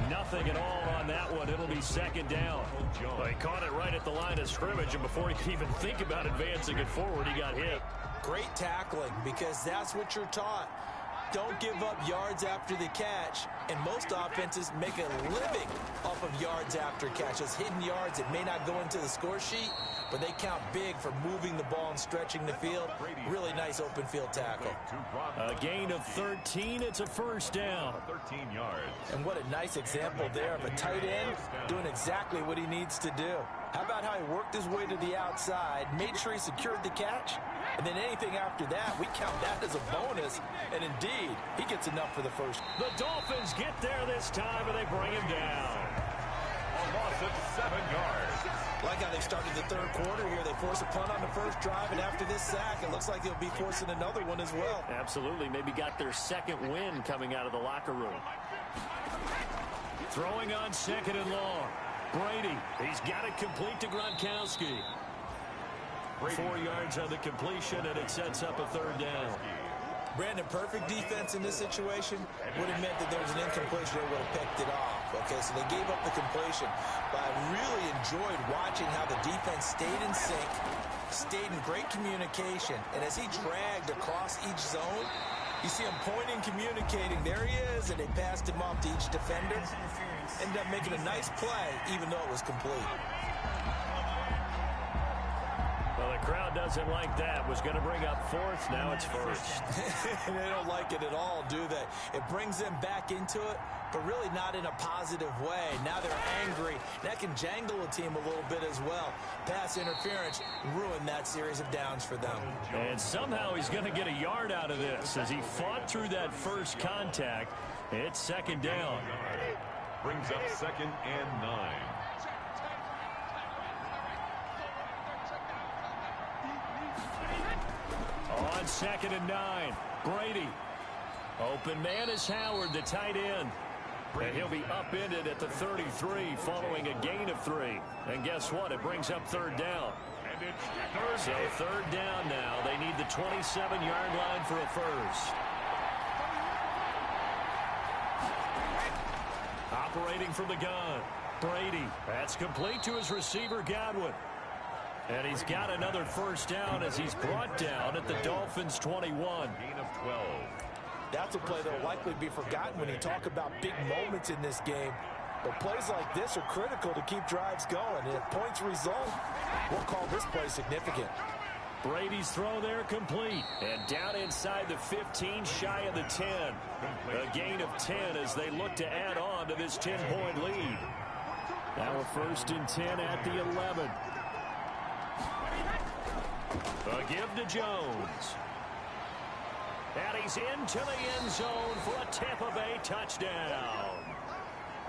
Nothing at all on that one. It'll be 2nd down. Well, he caught it right at the line of scrimmage, and before he could even think about advancing it forward, he got hit. Great tackling, because that's what you're taught. Don't give up yards after the catch, and most offenses make a living off of yards after catches. Hidden yards that may not go into the score sheet, but they count big for moving the ball and stretching the field. Really nice open field tackle. A gain of 13. It's a 1st down. 13 yards. And what a nice example there of a tight end doing exactly what he needs to do. How about how he worked his way to the outside, made sure he secured the catch, and then anything after that, we count that as a bonus. And indeed, he gets enough for the 1st. The Dolphins get there this time, and they bring him down. A loss of 7 yards. Like how they started the 3rd quarter here. They force a punt on the 1st drive, and after this sack, it looks like they'll be forcing another one as well. Absolutely. Maybe got their 2nd win coming out of the locker room. Throwing on 2nd and long. Brady, he's got it complete to Gronkowski. 4 yards on the completion, and it sets up a 3rd down. Brandon, perfect defense in this situation would have meant that there was an incompletion. They would have picked it off. Okay, so they gave up the completion. But I really enjoyed watching how the defense stayed in sync, stayed in great communication. And as he dragged across each zone, you see him pointing, communicating. There he is, and they passed him off to each defender. Ended up making a nice play, even though it was complete. Well, the crowd doesn't like that. Was going to bring up 4th. Now it's 1st. They don't like it at all, do they? It brings them back into it, but really not in a positive way. Now they're angry. That can jangle a team a little bit as well. Pass interference ruined that series of downs for them. And somehow he's going to get a yard out of this as he fought through that 1st contact. It's 2nd down. Brings up 2nd and 9. On 2nd and 9, Brady. Open man is Howard, the tight end. And he'll be upended at the 33 following a gain of 3. And guess what? It brings up 3rd down. And it's 3rd. So 3rd down now. They need the 27-yard line for a 1st. Operating from the gun, Brady. That's complete to his receiver, Godwin. And he's got another 1st down as he's brought down at the Dolphins' 21. Gain of 12. That's a play that will likely be forgotten when you talk about big moments in this game. But plays like this are critical to keep drives going. And if points result, we'll call this play significant. Brady's throw there complete. And down inside the 15, shy of the 10. A gain of 10 as they look to add on to this 10-point lead. Now a 1st and 10 at the 11. A give to Jones. And he's into the end zone for a Tampa Bay touchdown.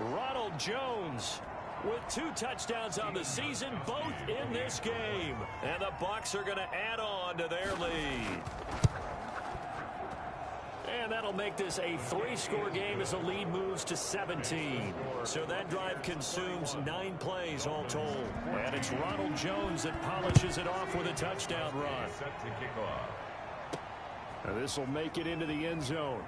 Ronald Jones with 2 touchdowns on the season, both in this game. And the Bucs are going to add on to their lead. And that'll make this a 3-score game as the lead moves to 17. So that drive consumes 9 plays all told. And it's Ronald Jones that polishes it off with a touchdown run. Set to kick off. And this will make it into the end zone.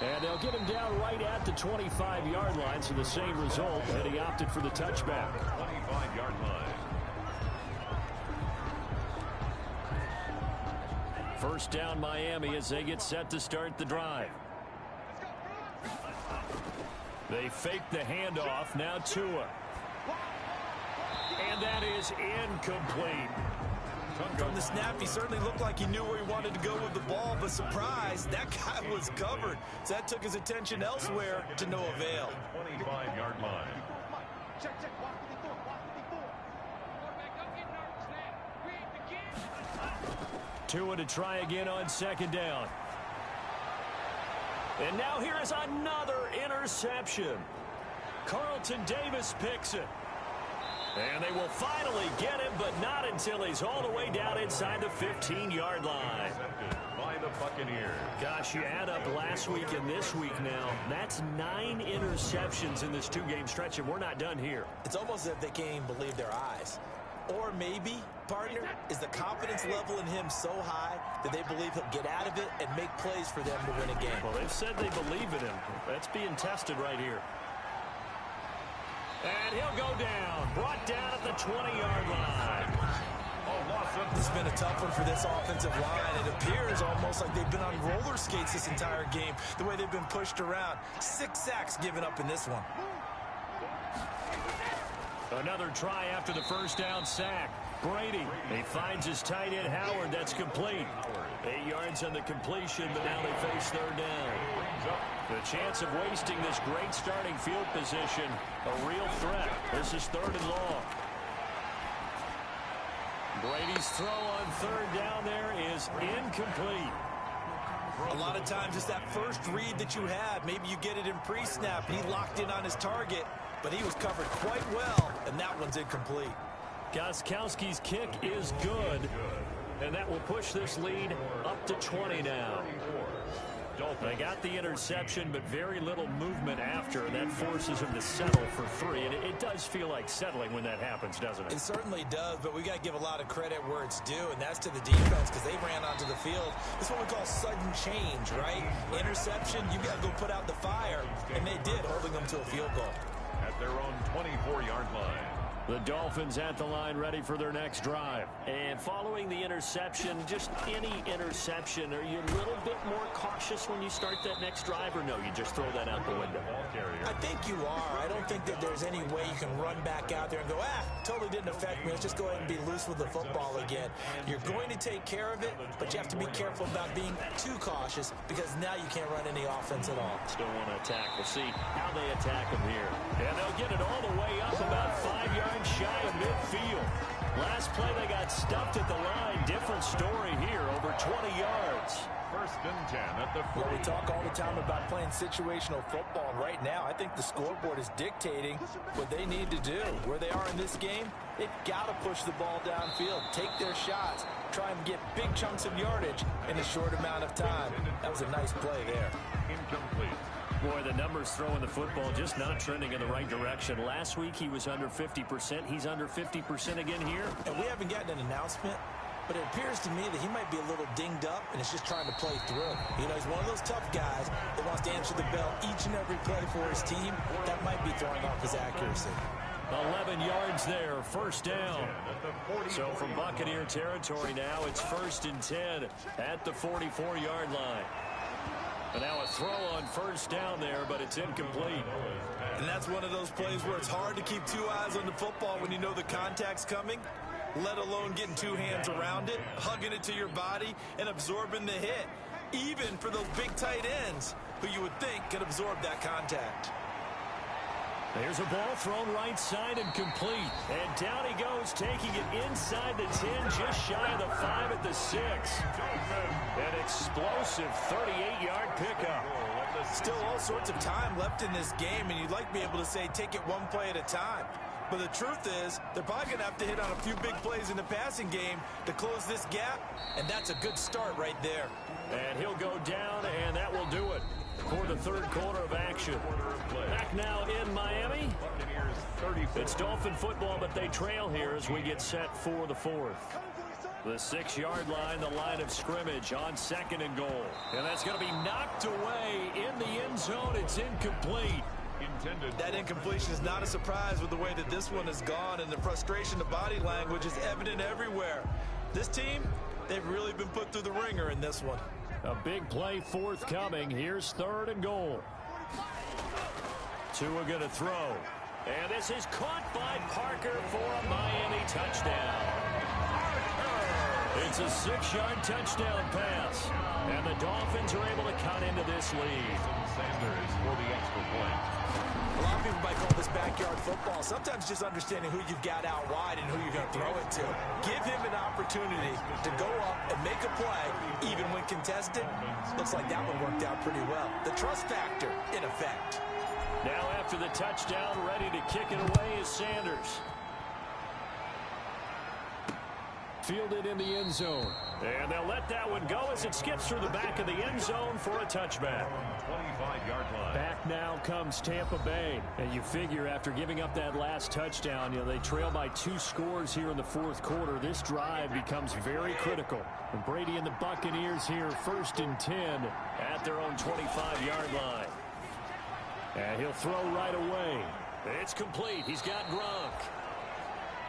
And they'll get him down right at the 25-yard line, so the same result, and he opted for the touchback. 25-yard line. First down Miami as they get set to start the drive. They fake the handoff. Now Tua. And that is incomplete. From the snap, he certainly looked like he knew where he wanted to go with the ball, but surprise, that guy was covered. So that took his attention elsewhere to no avail. 25-yard line. Tua to try again on second down. And now here is another interception. Carlton Davis picks it. And they will finally get him, but not until he's all the way down inside the 15-yard line. By the Buccaneers. Gosh, you add up last week and this week now. That's 9 interceptions in this 2-game stretch, and we're not done here. It's almost as if they can't even believe their eyes. Or maybe, partner, is the confidence level in him so high that they believe he'll get out of it and make plays for them to win a game. Well, they've said they believe in him. That's being tested right here. And he'll go down. Brought down at the 20-yard line. It's been a tough one for this offensive line. It appears almost like they've been on roller skates this entire game, the way they've been pushed around. 6 sacks given up in this one. Another try after the first down sack. Brady, he finds his tight end Howard. That's complete. 8 yards on the completion, but now they face third down. The chance of wasting this great starting field position, a real threat. This is third and long. Brady's throw on third down there is incomplete. A lot of times it's that first read that you have. Maybe you get it in pre-snap. He locked in on his target, but he was covered quite well, and that one's incomplete. Gostkowski's kick is good, and that will push this lead up to 20 now. They got the interception, but very little movement after, and that forces him to settle for 3. And it does feel like settling when that happens, doesn't it? It certainly does, but we got to give a lot of credit where it's due, and that's to the defense because they ran onto the field. This is what we call sudden change, right? Interception, you got to go put out the fire, and they did, holding them to a field goal. At their own 24-yard line. The Dolphins at the line ready for their next drive. And following the interception, just any interception, are you a little bit more cautious when you start that next drive, or no, you just throw that out the window? I think you are. I don't think that there's any way you can run back out there and go, totally didn't affect me. Let's just go ahead and be loose with the football again. You're going to take care of it, but you have to be careful about being too cautious because now you can't run any offense at all. Still want to attack. We'll see how they attack them here. And they'll get it all the way up about 5 yards shy of midfield. Last play they got stuffed at the line. Different story here, over 20 yards. First and 10 at the 40. Well, we talk all the time about playing situational football. And right now, I think the scoreboard is dictating what they need to do. Where they are in this game, they've got to push the ball downfield, take their shots, try and get big chunks of yardage in a short amount of time. That was a nice play there. Incomplete. Boy, the numbers throwing the football just not trending in the right direction. Last week he was under 50%. He's under 50% again here. And we haven't gotten an announcement, but it appears to me that he might be a little dinged up and is just trying to play through. You know, he's one of those tough guys that wants to answer the bell each and every play for his team. That might be throwing off his accuracy. 11 yards there, first down. So from Buccaneer territory now, it's first and 10 at the 44-yard line. And now a throw on first down there, but it's incomplete. And that's one of those plays where it's hard to keep 2 eyes on the football when you know the contact's coming, let alone getting 2 hands around it, hugging it to your body, and absorbing the hit, even for those big tight ends who you would think could absorb that contact. There's a ball thrown right side and complete. And down he goes, taking it inside the 10, just shy of the 5 at the 6. An explosive 38-yard pickup. Still all sorts of time left in this game, and you'd like to be able to say take it one play at a time. But the truth is, they're probably going to have to hit on a few big plays in the passing game to close this gap, and that's a good start right there. And he'll go down, and that will do it for the third quarter of action. Back now in Miami. It's Dolphin football, but they trail here as we get set for the fourth. The 6-yard line, the line of scrimmage on second and goal. And that's going to be knocked away in the end zone. It's incomplete. That incompletion is not a surprise with the way that this one has gone, and the frustration, the body language is evident everywhere. This team, they've really been put through the ringer in this one. A big play forthcoming. Here's 3rd and goal. Tua going to throw. And this is caught by Parker for a Miami touchdown. It's a 6-yard touchdown pass. And the Dolphins are able to cut into this lead. Sanders for the extra point. A lot of people might call this backyard football. Sometimes just understanding who you've got out wide and who you're going to throw it to. Give him an opportunity to go up and make a play, even when contested. Looks like that one worked out pretty well. The trust factor, in effect. Now after the touchdown, ready to kick it away is Sanders. Fielded in the end zone. And they'll let that one go as it skips through the back of the end zone for a touchback. 25-yard line. Back now comes Tampa Bay. And you figure after giving up that last touchdown, they trail by 2 scores here in the 4th quarter. This drive becomes very critical. And Brady and the Buccaneers here 1st and 10 at their own 25-yard line. And he'll throw right away. It's complete. He's got Gronk.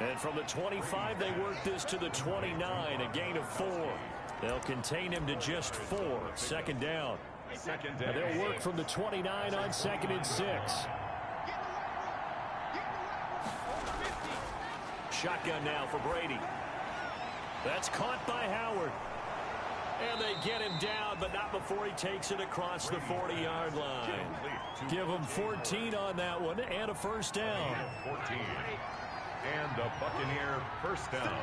And from the 25, they work this to the 29, a gain of 4. They'll contain him to just 4. 2nd down. And they'll work from the 29 on 2nd and 6. Shotgun now for Brady. That's caught by Howard. And they get him down, but not before he takes it across the 40-yard line. Give him 14 on that one and a 1st down. 14. And the Buccaneer 1st down.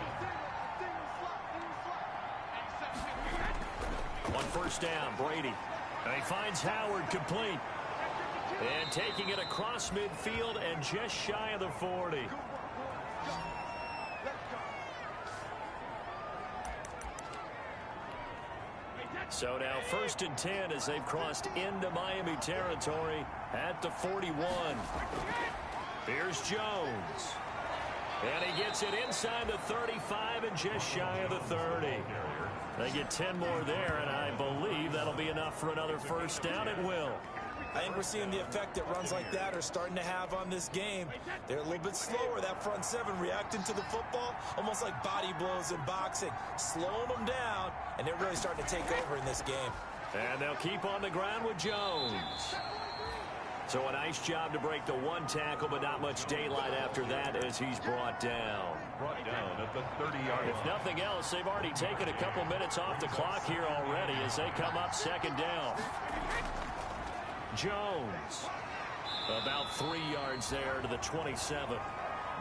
On 1st down, Brady. And he finds Howard complete. And taking it across midfield and just shy of the 40. So now 1st and 10 as they've crossed into Miami territory at the 41. Here's Jones. And he gets it inside the 35 and just shy of the 30. They get 10 more there, and I believe that'll be enough for another 1st down. It will. I think we're seeing the effect that runs like that are starting to have on this game. They're a little bit slower, that front 7 reacting to the football, almost like body blows in boxing, slowing them down, and they're really starting to take over in this game. And they'll keep on the ground with Jones. So a nice job to break the 1 tackle, but not much daylight after that as he's brought down. Brought down at the 30-yard line. If nothing else, they've already taken a couple minutes off the clock here already as they come up 2nd down. Jones, about 3 yards there to the 27.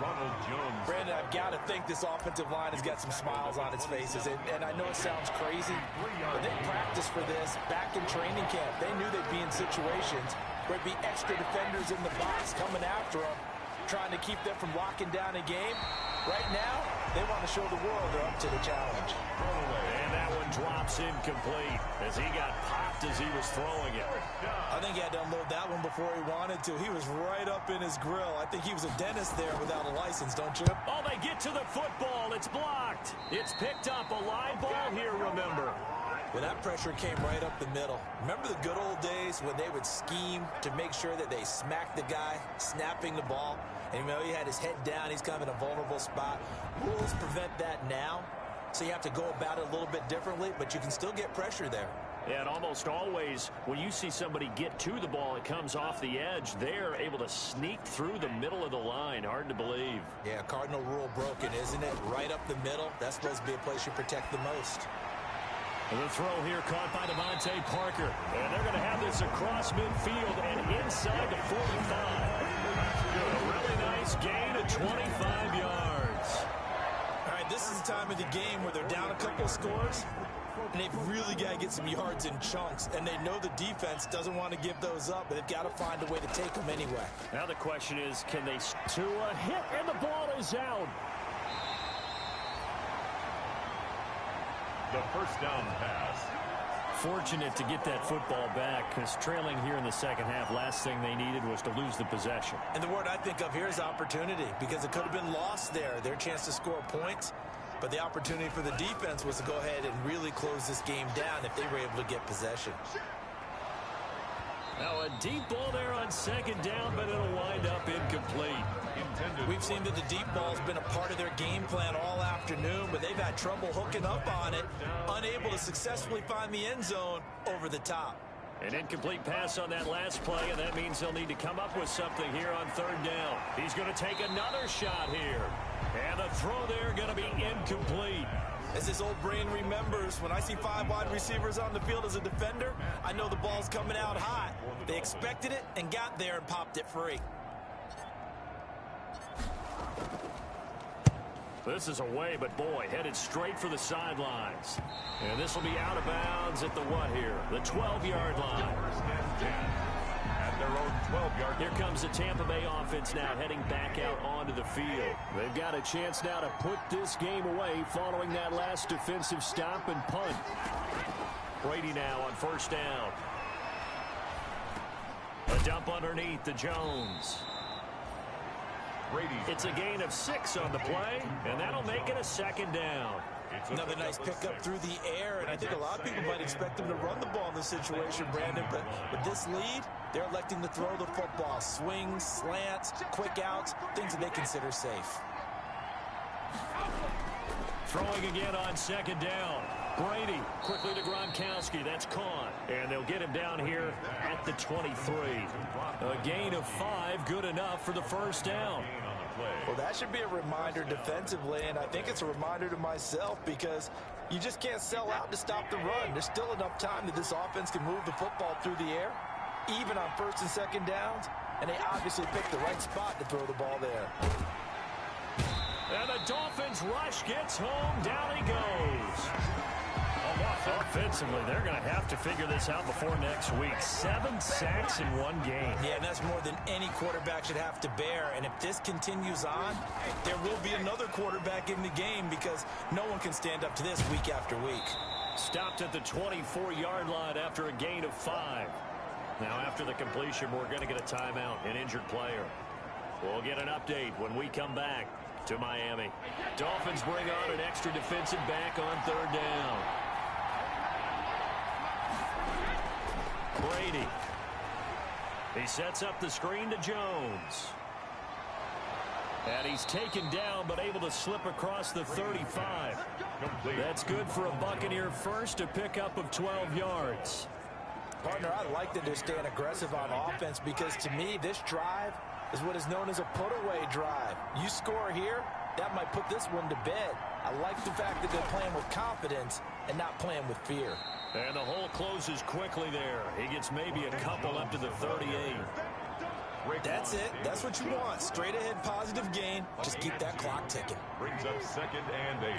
Ronald Jones. Brandon, I've got to think this offensive line has got some smiles on its faces. And I know it sounds crazy, but they practiced for this back in training camp. They knew they'd be in situations where it'd be extra defenders in the box coming after them, trying to keep them from locking down a game. Right now, they want to show the world they're up to the challenge. And that one drops incomplete as he got popped as he was throwing it. I think he had to unload that one before he wanted to. He was right up in his grill. I think he was a dentist there without a license, don't you? Oh, they get to the football. It's blocked. It's picked up. A live ball here, remember. Well, that pressure came right up the middle. Remember the good old days when they would scheme to make sure that they smacked the guy snapping the ball? And he had his head down. He's kind of in a vulnerable spot. Rules prevent that now, so you have to go about it a little bit differently, but you can still get pressure there. And almost always, when you see somebody get to the ball, it comes off the edge. They're able to sneak through the middle of the line. Hard to believe. Yeah, cardinal rule broken, isn't it? Right up the middle. That's supposed to be a place you protect the most. The throw here caught by Devontae Parker. And they're going to have this across midfield and inside the 45. A really nice gain of 25 yards. All right, this is the time of the game where they're down a couple of scores, and they've really got to get some yards in chunks. And they know the defense doesn't want to give those up, but they've got to find a way to take them anyway. Now the question is, can they to a hit, and the ball is out. The 1st down pass. Fortunate to get that football back, because trailing here in the 2nd half, last thing they needed was to lose the possession. And the word I think of here is opportunity, because it could have been lost there, their chance to score points. But the opportunity for the defense was to go ahead and really close this game down if they were able to get possession. Now a deep ball there on second down, but it'll wind up incomplete. We've seen that the deep ball's been a part of their game plan all afternoon, but they've had trouble hooking up on it, unable to successfully find the end zone over the top. An incomplete pass on that last play, and that means they'll need to come up with something here on third down. He's going to take another shot here. And the throw there going to be incomplete. As this old brain remembers, when I see 5 wide receivers on the field as a defender, I know the ball's coming out hot. They expected it and got there and popped it free. This is away, but boy, headed straight for the sidelines. And this will be out of bounds at the what here? The 12-yard line. At their own 12-yard. Here comes the Tampa Bay offense now heading back out onto the field. They've got a chance now to put this game away following that last defensive stop and punt. Brady now on first down. A dump underneath to Jones. It's a gain of 6 on the play, and that'll make it a second down. Another nice pickup through the air, and I think a lot of people might expect them to run the ball in this situation, Brandon, but with this lead, they're electing to throw the football. Swings, slants, quick outs, things that they consider safe. Throwing again on second down. Brady quickly to Gronkowski. That's caught. And they'll get him down here at the 23. A gain of 5, good enough for the first down. Well, that should be a reminder defensively, and I think it's a reminder to myself because you just can't sell out to stop the run. There's still enough time that this offense can move the football through the air, even on first and second downs, and they obviously picked the right spot to throw the ball there. And the Dolphins rush gets home. Down he goes. Offensively, they're going to have to figure this out before next week. 7 sacks in one game. Yeah, and that's more than any quarterback should have to bear. And if this continues on, there will be another quarterback in the game because no one can stand up to this week after week. Stopped at the 24-yard line after a gain of 5. Now, after the completion, we're going to get a timeout, an injured player. We'll get an update when we come back to Miami. Dolphins bring on an extra defensive back on third down. Brady. He sets up the screen to Jones. And he's taken down but able to slip across the 35. That's good for a Buccaneer first, a pickup of 12 yards. Partner, I like that they're staying aggressive on offense because to me this drive is what is known as a put-away drive. You score here, that might put this one to bed. I like the fact that they're playing with confidence and not playing with fear. And the hole closes quickly there. He gets maybe a couple up to the 38. That's it. That's what you want. Straight ahead positive gain. Just keep that clock ticking. Brings up 2nd and 8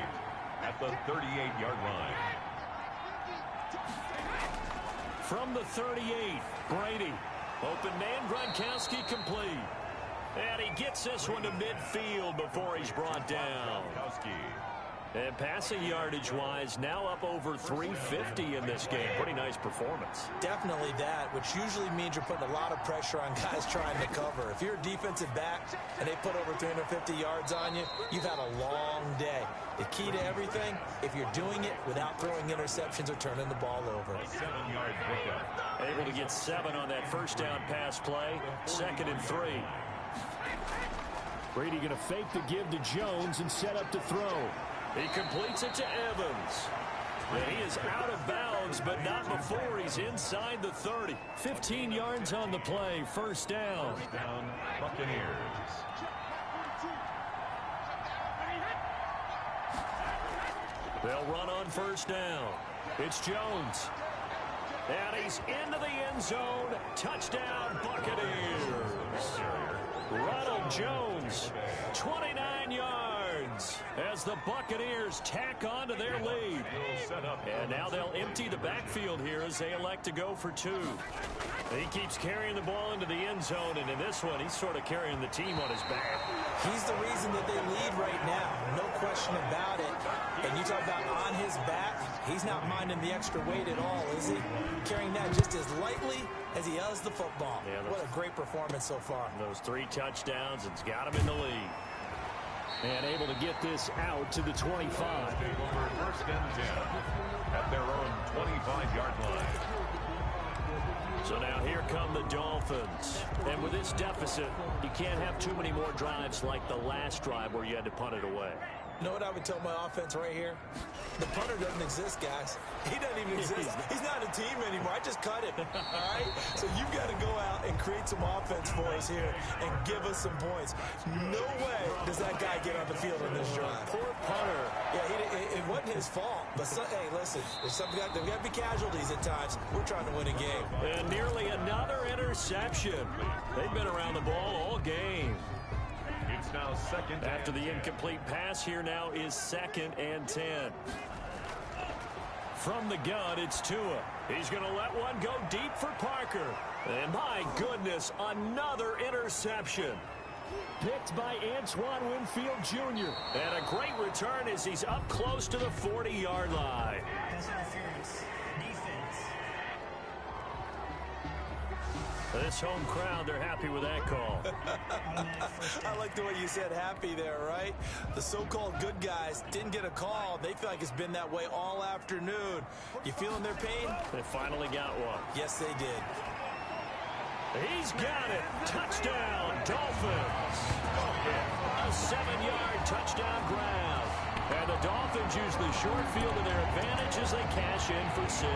at the 38-yard line. From the 38, Brady. Open man, Gronkowski complete. And he gets this one to midfield before he's brought down. And passing yardage-wise, now up over 350 in this game. Pretty nice performance. Definitely that, which usually means you're putting a lot of pressure on guys trying to cover. If you're a defensive back and they put over 350 yards on you, you've had a long day. The key to everything, if you're doing it without throwing interceptions or turning the ball over. 7-yard pickup. Able to get 7 on that first down pass play. 2nd and 3. Brady going to fake the give to Jones and set up to throw. He completes it to Evans. And he is out of bounds, but not before he's inside the 30. 15 yards on the play, first down. First down, Buccaneers. They'll run on first down. It's Jones. And he's into the end zone. Touchdown, Buccaneers. Ronald Jones, 29 yards as the Buccaneers tack on to their lead. And now they'll empty the backfield here as they elect to go for 2. He keeps carrying the ball into the end zone, and in this one, he's sort of carrying the team on his back. He's the reason that they lead right now, no question about it. And you talk about on his back, he's not minding the extra weight at all, is he? Carrying that just as lightly as he does the football. Yeah, what a great performance so far. Those 3 touchdowns, it's got him in the lead. And able to get this out to the 25. Over 1st and 10 at their own 25-yard line. So now here come the Dolphins. And with this deficit, you can't have too many more drives like the last drive where you had to punt it away. You know what I would tell my offense right here? The punter doesn't exist, guys. He doesn't even exist. He's not a team anymore. I just cut it, all right? So you've got to go out and create some offense for us here and give us some points. No way does that guy get on the field on this drive. Poor punter. Yeah, it wasn't his fault. But, hey, listen, there's got to be casualties at times. We're trying to win a game. And nearly another interception. They've been around the ball all game. It's now second. After the incomplete pass, here now is 2nd and 10. From the gun, it's Tua. He's going to let one go deep for Parker. And my goodness, another interception. Picked by Antoine Winfield Jr. And a great return as he's up close to the 40-yard line. Pass interference. Defense. This home crowd, they're happy with that call. I like the way you said happy there, right? The so-called good guys didn't get a call. They feel like it's been that way all afternoon. You feeling their pain? They finally got one. Yes, they did. He's got it. Touchdown, Dolphins. A 7-yard touchdown grab. And the Dolphins use the short field to their advantage as they cash in for 6.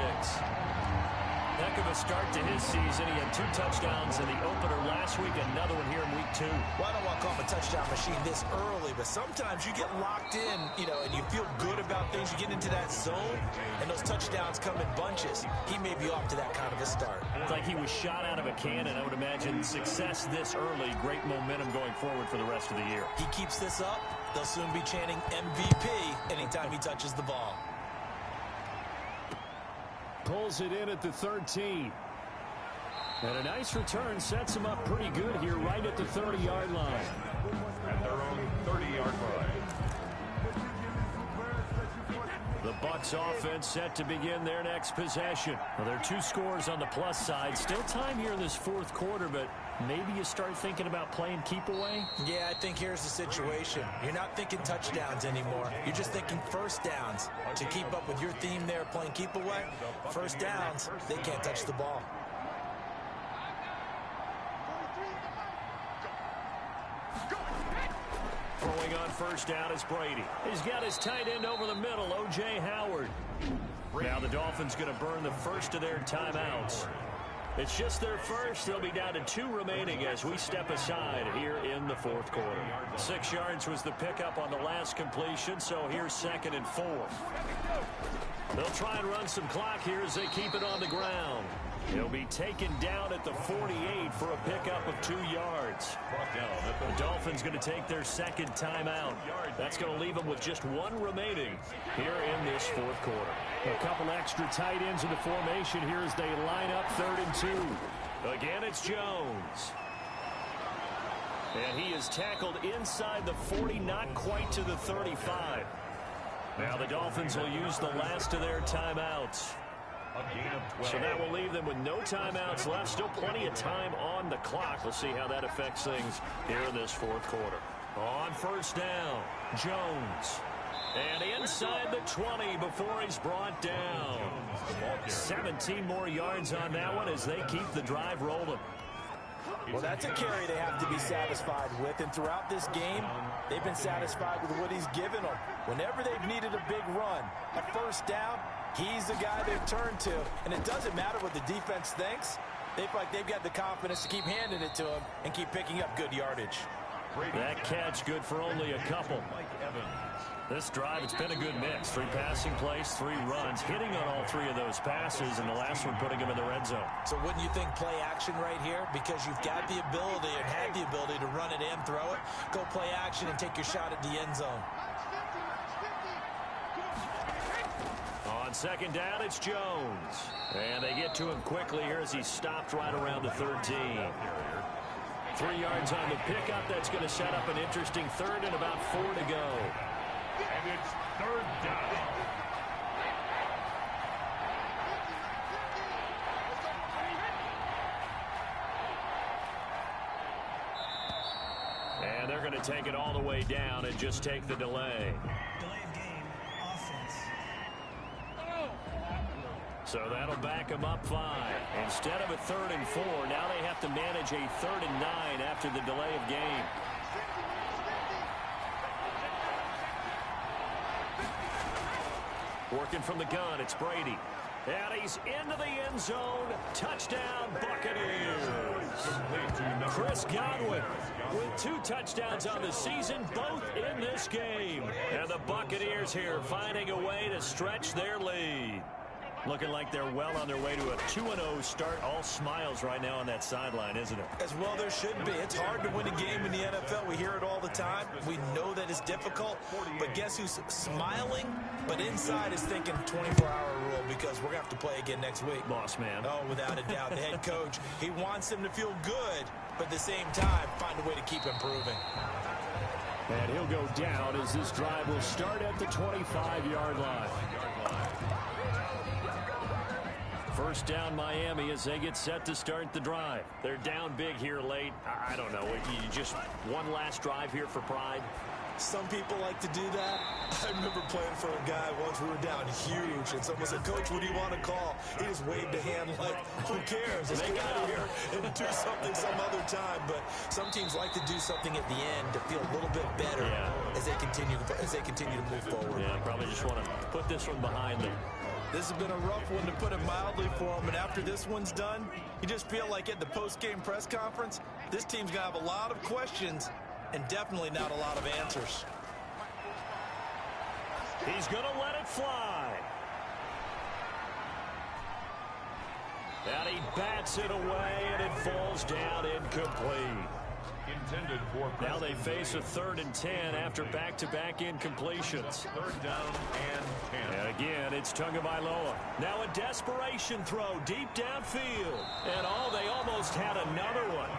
Heck of a start to his season. He had 2 touchdowns in the opener last week, another one here in week 2. Well, I don't want to call him a touchdown machine this early, but sometimes you get locked in, and you feel good about things. You get into that zone, and those touchdowns come in bunches. He may be off to that kind of a start. It's like he was shot out of a cannon. I would imagine success this early, great momentum going forward for the rest of the year. He keeps this up, they'll soon be chanting MVP anytime he touches the ball. Pulls it in at the 13. And a nice return sets him up pretty good here right at the 30-yard line. At their own 30-yard line. The Bucs offense set to begin their next possession. Well, there are 2 scores on the plus side. Still time here in this 4th quarter, but maybe you start thinking about playing keep away? Yeah, I think here's the situation. You're not thinking touchdowns anymore. You're just thinking first downs. To keep up with your theme there, playing keep away, first downs, they can't touch the ball. Throwing on first down is Brady. He's got his tight end over the middle, O.J. Howard. Now the Dolphins going to burn the first of their timeouts. It's just their first. They'll be down to 2 remaining as we step aside here in the 4th quarter. 6 yards was the pickup on the last completion, so here's 2nd and 4. They'll try and run some clock here as they keep it on the ground. He'll be taken down at the 48 for a pickup of 2 yards. The Dolphins going to take their 2nd timeout. That's going to leave them with just 1 remaining here in this 4th quarter. A couple extra tight ends in the formation here as they line up 3rd and 2. Again, it's Jones. And he is tackled inside the 40, not quite to the 35. Now the Dolphins will use the last of their timeouts. So that will leave them with no timeouts left. Still plenty of time on the clock. We'll see how that affects things here in this 4th quarter. On first down, Jones. And inside the 20 before he's brought down. 17 more yards on that one as they keep the drive rolling. Well, that's a carry they have to be satisfied with. And throughout this game, they've been satisfied with what he's given them. Whenever they've needed a big run, a first down, he's the guy they've turned to. And it doesn't matter what the defense thinks. They feel like they've got the confidence to keep handing it to him and keep picking up good yardage. That catch good for only a couple. This drive, it's been a good mix. 3 passing plays, 3 runs, hitting on all 3 of those passes, and the last one putting him in the red zone. So wouldn't you think play action right here? Because you've got the ability and had the ability to run it and throw it. Go play action and take your shot at the end zone. On second down, it's Jones. And they get to him quickly here as he's stopped right around the 13. 3 yards on the pickup. That's going to set up an interesting 3rd and about 4 to go. And it's 3rd down. And they're going to take it all the way down and just take the delay. Delay of game. Offense. So that'll back them up 5. Instead of a 3rd and 4, now they have to manage a 3rd and 9 after the delay of game. Working from the gun, it's Brady. And he's into the end zone. Touchdown, Buccaneers. Chris Godwin with 2 touchdowns on the season, both in this game. And the Buccaneers here finding a way to stretch their lead. Looking like they're well on their way to a 2-0 start. All smiles right now on that sideline, isn't it? As well there should be. It's hard to win a game in the NFL. We hear it all the time. We know that it's difficult. But guess who's smiling? But inside is thinking 24-hour rule because we're going to have to play again next week. Boss man. Oh, without a doubt. The head coach, he wants him to feel good, but at the same time, find a way to keep improving. And he'll go down as this drive will start at the 25-yard line. First down Miami as they get set to start the drive. They're down big here late. I don't know. You just one last drive here for pride. Some people like to do that. I remember playing for a guy once. We were down huge, and someone said, "Coach, what do you want to call?" He just waved a hand like, "Who cares? Let's get out of here and do something some other time." But some teams like to do something at the end to feel a little bit better as they continue to move forward. Yeah, probably just want to put this one behind them. This has been a rough one, to put it mildly, for them. And after this one's done, you just feel like at the post-game press conference, this team's going to have a lot of questions and definitely not a lot of answers. He's going to let it fly. And he bats it away, and it falls down incomplete. Intended for now they face a 3rd and 10 after back-to-back incompletions. 3rd down and 10. And again, it's Tagovailoa. Now a desperation throw deep downfield. And they almost had another one.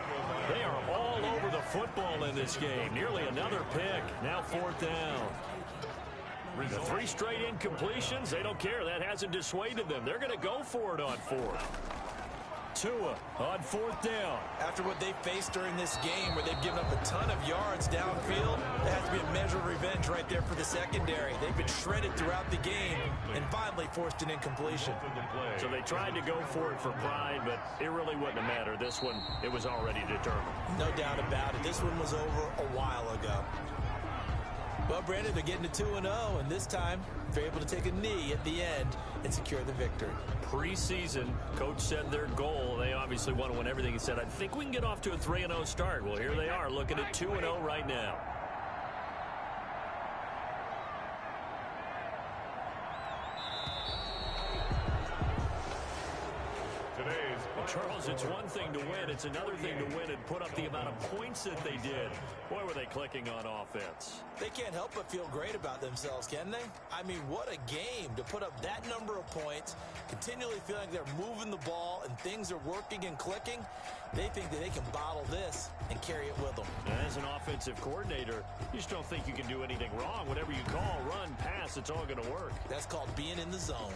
They are all over the football in this game. Nearly another pick. Now 4th down. The 3 straight incompletions, they don't care. That hasn't dissuaded them. They're going to go for it on 4th. Tua on 4th down. After what they faced during this game where they've given up a ton of yards downfield, there has to be a measure of revenge right there for the secondary. They've been shredded throughout the game and finally forced an incompletion. So they tried to go for it for pride, but it really wouldn't have mattered. This one, it was already determined. No doubt about it. This one was over a while ago. Well, Brandon, they're getting to 2-0, and this time they're able to take a knee at the end and secure the victory. Preseason, coach said their goal, they obviously want to win everything. He said, I think we can get off to a 3-0 start. Well, here they are, looking at 2-0 right now. Charles, it's one thing to win. It's another thing to win and put up the amount of points that they did. Boy, were they clicking on offense. They can't help but feel great about themselves, can they? I mean, what a game to put up that number of points, continually feeling they're moving the ball and things are working and clicking. They think that they can bottle this and carry it with them. As an offensive coordinator, you just don't think you can do anything wrong. Whatever you call, run, pass, it's all going to work. That's called being in the zone.